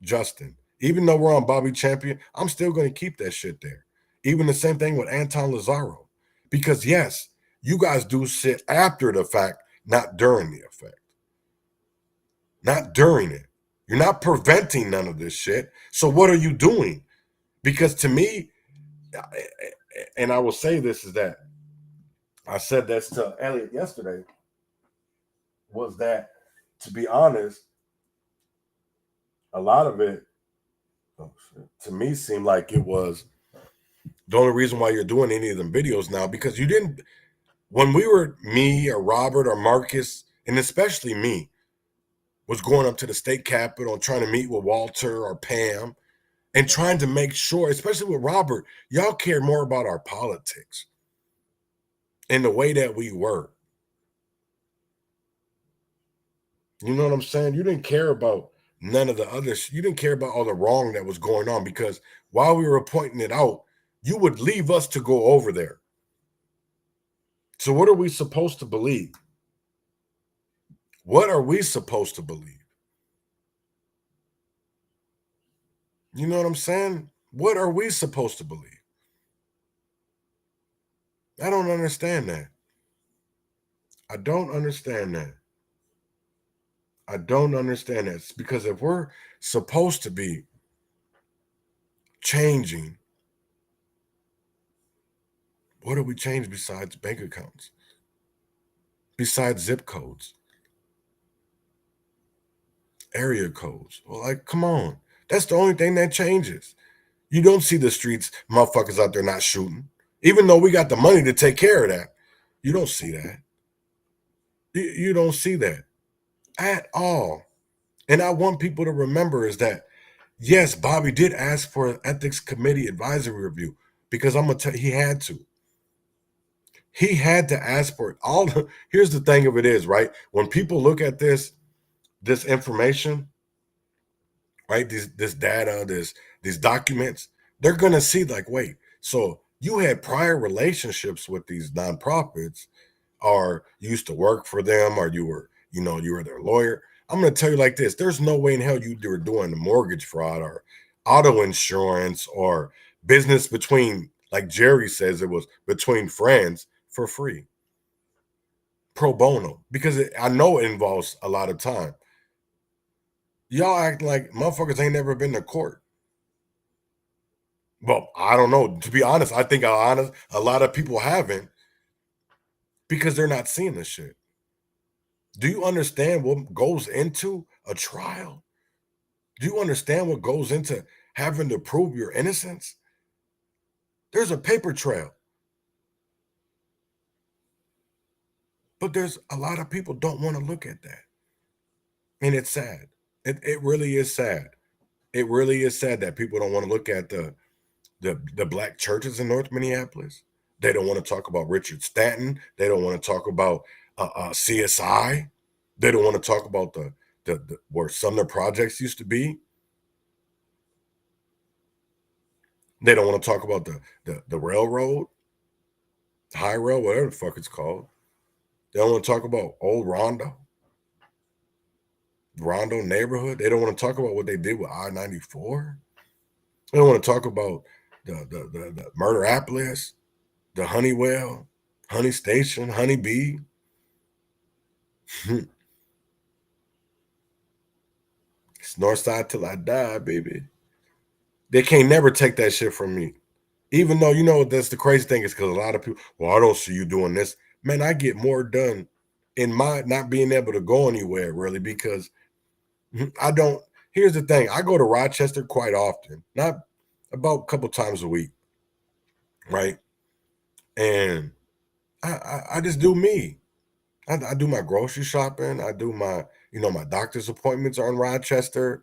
Justin. Even though we're on Bobby Champion, I'm still going to keep that shit there. Even the same thing with Anton Lazaro. Because yes, you guys do shit after the fact, not during the effect. Not during it. You're not preventing none of this shit. So what are you doing? Because to me, and I will say this, is that I said this to Elliot yesterday, was that, to be honest, a lot of it, to me, seemed like it was the only reason why you're doing any of them videos now, because you didn't, when we were, me or Robert or Marcus, and especially me, was going up to the state capitol and trying to meet with Walter or Pam and trying to make sure, especially with Robert, y'all care more about our politics and the way that we were. You know what I'm saying? You didn't care about none of the others. You didn't care about all the wrong that was going on, because while we were pointing it out, you would leave us to go over there. So what are we supposed to believe? What are we supposed to believe? You know what I'm saying? What are we supposed to believe? I don't understand that. I don't understand that. I don't understand that. It's because if we're supposed to be changing, what do we change besides bank accounts? Besides zip codes? Area codes? Well, like, come on. That's the only thing that changes. You don't see the streets, motherfuckers out there not shooting. Even though we got the money to take care of that. You don't see that. You don't see that at all. And I want people to remember is that, yes, Bobby did ask for an ethics committee advisory review, because I'm going to tell you, he had to. He had to ask for it. Here's the thing of it is, right? When people look at this information, right, this data, these documents, they're going to see like, wait, so you had prior relationships with these nonprofits, or you used to work for them, or you were their lawyer. I'm going to tell you like this. There's no way in hell you were doing the mortgage fraud or auto insurance or business between, like Jerry says, it was between friends for free. Pro bono. Because I know it involves a lot of time. Y'all act like motherfuckers ain't never been to court. Well, I don't know. To be honest, I think a lot of people haven't, because they're not seeing this shit. Do you understand what goes into a trial? Do you understand what goes into having to prove your innocence? There's a paper trail. But there's a lot of people don't want to look at that. And it's sad. It really is sad. It really is sad that people don't want to look at the black churches in North Minneapolis. They don't want to talk about Richard Stanton. They don't want to talk about CSI. They don't want to talk about the where Sumner Projects used to be. They don't want to talk about the railroad, high rail, whatever the fuck it's called. They don't want to talk about Old Rondo. Rondo neighborhood. They don't want to talk about what they did with I-94. They don't want to talk about the Murderopolis, the Honeywell, Honey Station, Honey Bee. It's North Side till I die, baby. They can't never take that shit from me. Even though, you know, that's the crazy thing is because a lot of people, well, I don't see you doing this. Man, I get more done in my not being able to go anywhere, really, because I don't. Here's the thing. I go to Rochester quite often, not about a couple times a week, right? And I just do me. I do my grocery shopping. I do my, my doctor's appointments are in Rochester.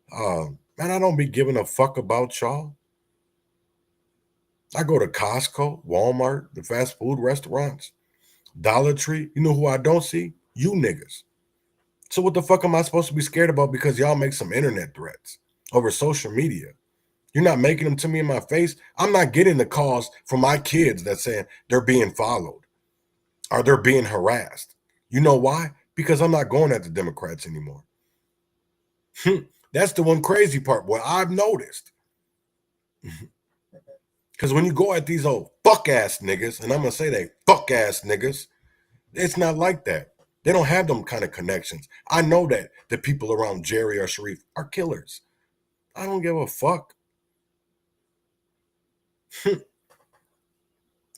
Man, I don't be giving a fuck about y'all. I go to Costco, Walmart, the fast food restaurants, Dollar Tree. You know who I don't see? You niggas. So what the fuck am I supposed to be scared about because y'all make some internet threats over social media? You're not making them to me in my face. I'm not getting the calls from my kids that saying they're being followed or they're being harassed. You know why? Because I'm not going at the Democrats anymore. That's the one crazy part. What I've noticed. Because when you go at these old fuck-ass niggas, and I'm going to say they fuck-ass niggas, it's not like that. They don't have them kind of connections. I know that the people around Jerry or Sharif are killers. I don't give a fuck.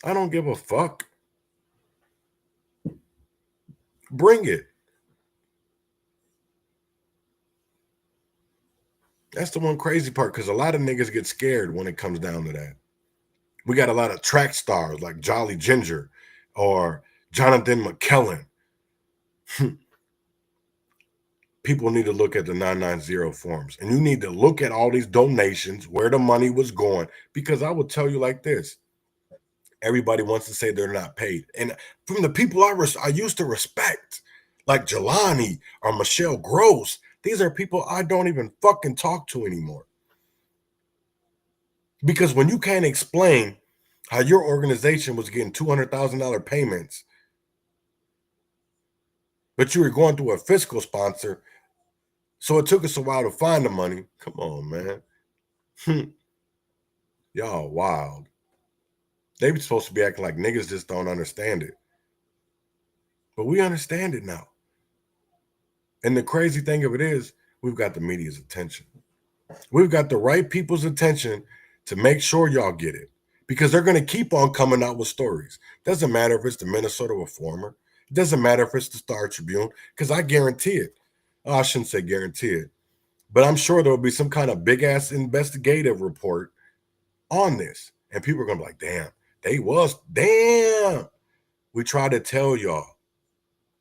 I don't give a fuck. Bring it. That's the one crazy part, because a lot of niggas get scared when it comes down to that. We got a lot of track stars like Jolly Ginger or Jonathan McKellen. People need to look at the 990 forms, and you need to look at all these donations, where the money was going, because I will tell you like this. Everybody wants to say they're not paid. And from the people I used to respect, like Jelani or Michelle Gross, these are people I don't even fucking talk to anymore. Because when you can't explain how your organization was getting $200,000 payments, but you were going through a fiscal sponsor, so it took us a while to find the money. Come on, man. Y'all wild. They were supposed to be acting like niggas just don't understand it. But we understand it now. And the crazy thing of it is, we've got the media's attention. We've got the right people's attention to make sure y'all get it. Because they're going to keep on coming out with stories. Doesn't matter if it's the Minnesota Reformer. It doesn't matter if it's the Star Tribune. Because I guarantee it. Oh, I shouldn't say guarantee it. But I'm sure there will be some kind of big-ass investigative report on this. And people are going to be like, damn. We tried to tell y'all.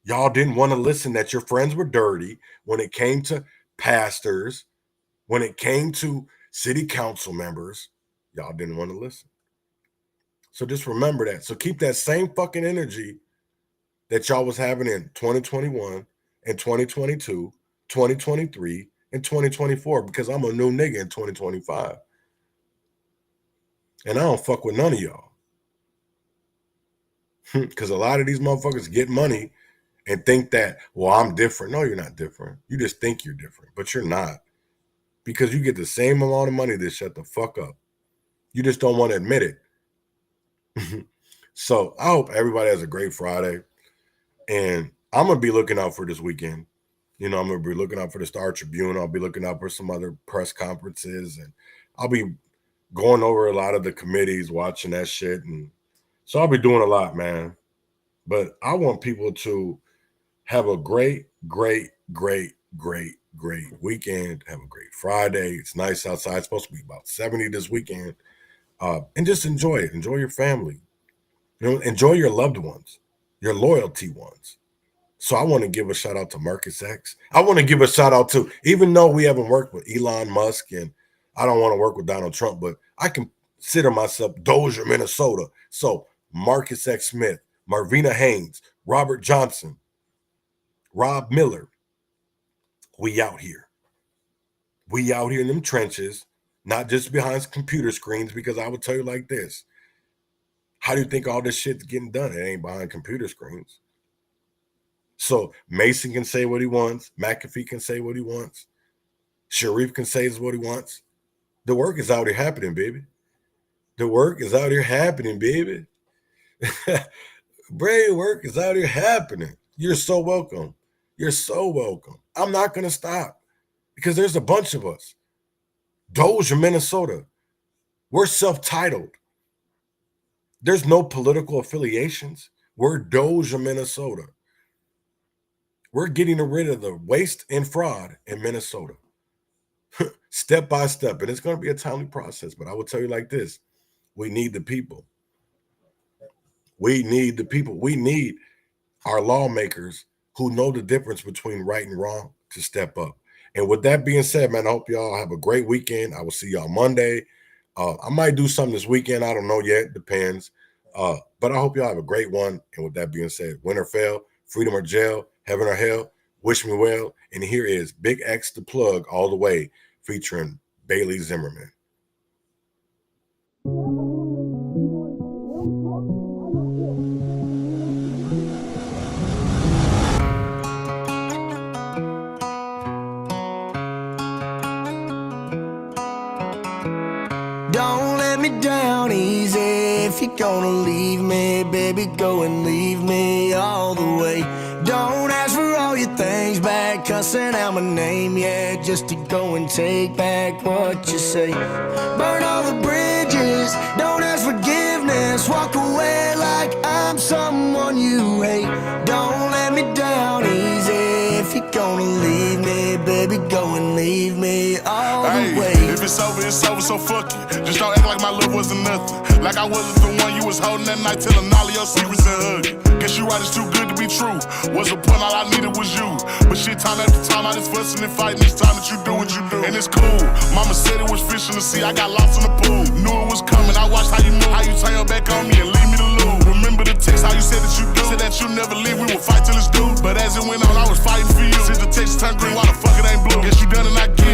Y'all didn't want to listen that your friends were dirty when it came to pastors, when it came to city council members. Y'all didn't want to listen. So just remember that. So keep that same fucking energy that y'all was having in 2021 and 2022, 2023, and 2024, because I'm a new nigga in 2025. And I don't fuck with none of y'all. Because a lot of these motherfuckers get money and think that, well, I'm different. No, you're not different. You just think you're different, but you're not. Because you get the same amount of money to shut the fuck up. You just don't want to admit it. So I hope everybody has a great Friday. And I'm going to be looking out for this weekend. I'm going to be looking out for the Star Tribune. I'll be looking out for some other press conferences. And I'll be going over a lot of the committees, watching that shit. And so I'll be doing a lot, man. But I want people to have a great weekend. Have a great Friday. It's nice outside. It's supposed to be about 70 this weekend. And just enjoy it. Enjoy your family. Enjoy your loved ones, your loyalty ones. So I want to give a shout out to Marcus X. I want to give a shout out to, even though we haven't worked with Elon Musk and I don't want to work with Donald Trump, but I consider myself Dozier, Minnesota. So Marcus X. Smith, Marvina Haynes, Robert Johnson, Rob Miller. We out here. We out here in them trenches, not just behind computer screens, because I would tell you like this. How do you think all this shit's getting done? It ain't behind computer screens. So Mason can say what he wants. McAfee can say what he wants. Sharif can say what he wants. The work is out here happening, baby. The work is out here happening, baby. Brave work is out here happening. You're so welcome. You're so welcome. I'm not going to stop because there's a bunch of us. Doja, Minnesota. We're self-titled. There's no political affiliations. We're Doja, Minnesota. We're getting rid of the waste and fraud in Minnesota. Step by step. And it's going to be a timely process. But I will tell you like this. We need the people. We need the people. We need our lawmakers who know the difference between right and wrong to step up. And with that being said, man, I hope y'all have a great weekend. I will see y'all Monday. I might do something this weekend. I don't know yet. Depends. But I hope y'all have a great one. And with that being said, win or fail, freedom or jail, heaven or hell, wish me well. And here is Big X the Plug all the way featuring Bailey Zimmerman. Don't let me down easy. If you're gonna leave me, baby, go and leave me all the way. Don't ask for all your things back, cussing out my name, yeah, just to go and take back what you say. Burn all the bridges, don't ask forgiveness, walk away like I'm someone you hate. Don't let me down easy. If you're gonna leave me, baby, go and leave me all the way. If it's over, so fuck it. Just don't act like my love wasn't nothing. Like I wasn't the one you was holding that night, telling all of your secrets and hugging. Guess you right, it's too good to be true. Was a point, all I needed was you. But shit, time after time, I just fussing and fighting. Each time that you do what you do, and it's cool. Mama said it was fish in the sea, I got lost in the pool. Knew it was coming, I watched how you move, how you turn your back on me and leave me to lose. Remember the text, how you said that you do. Said that you never leave, we would fight till it's due. But as it went on, I was fighting for you. Since the text turned green, why the fuck it ain't blue? Guess you done and I get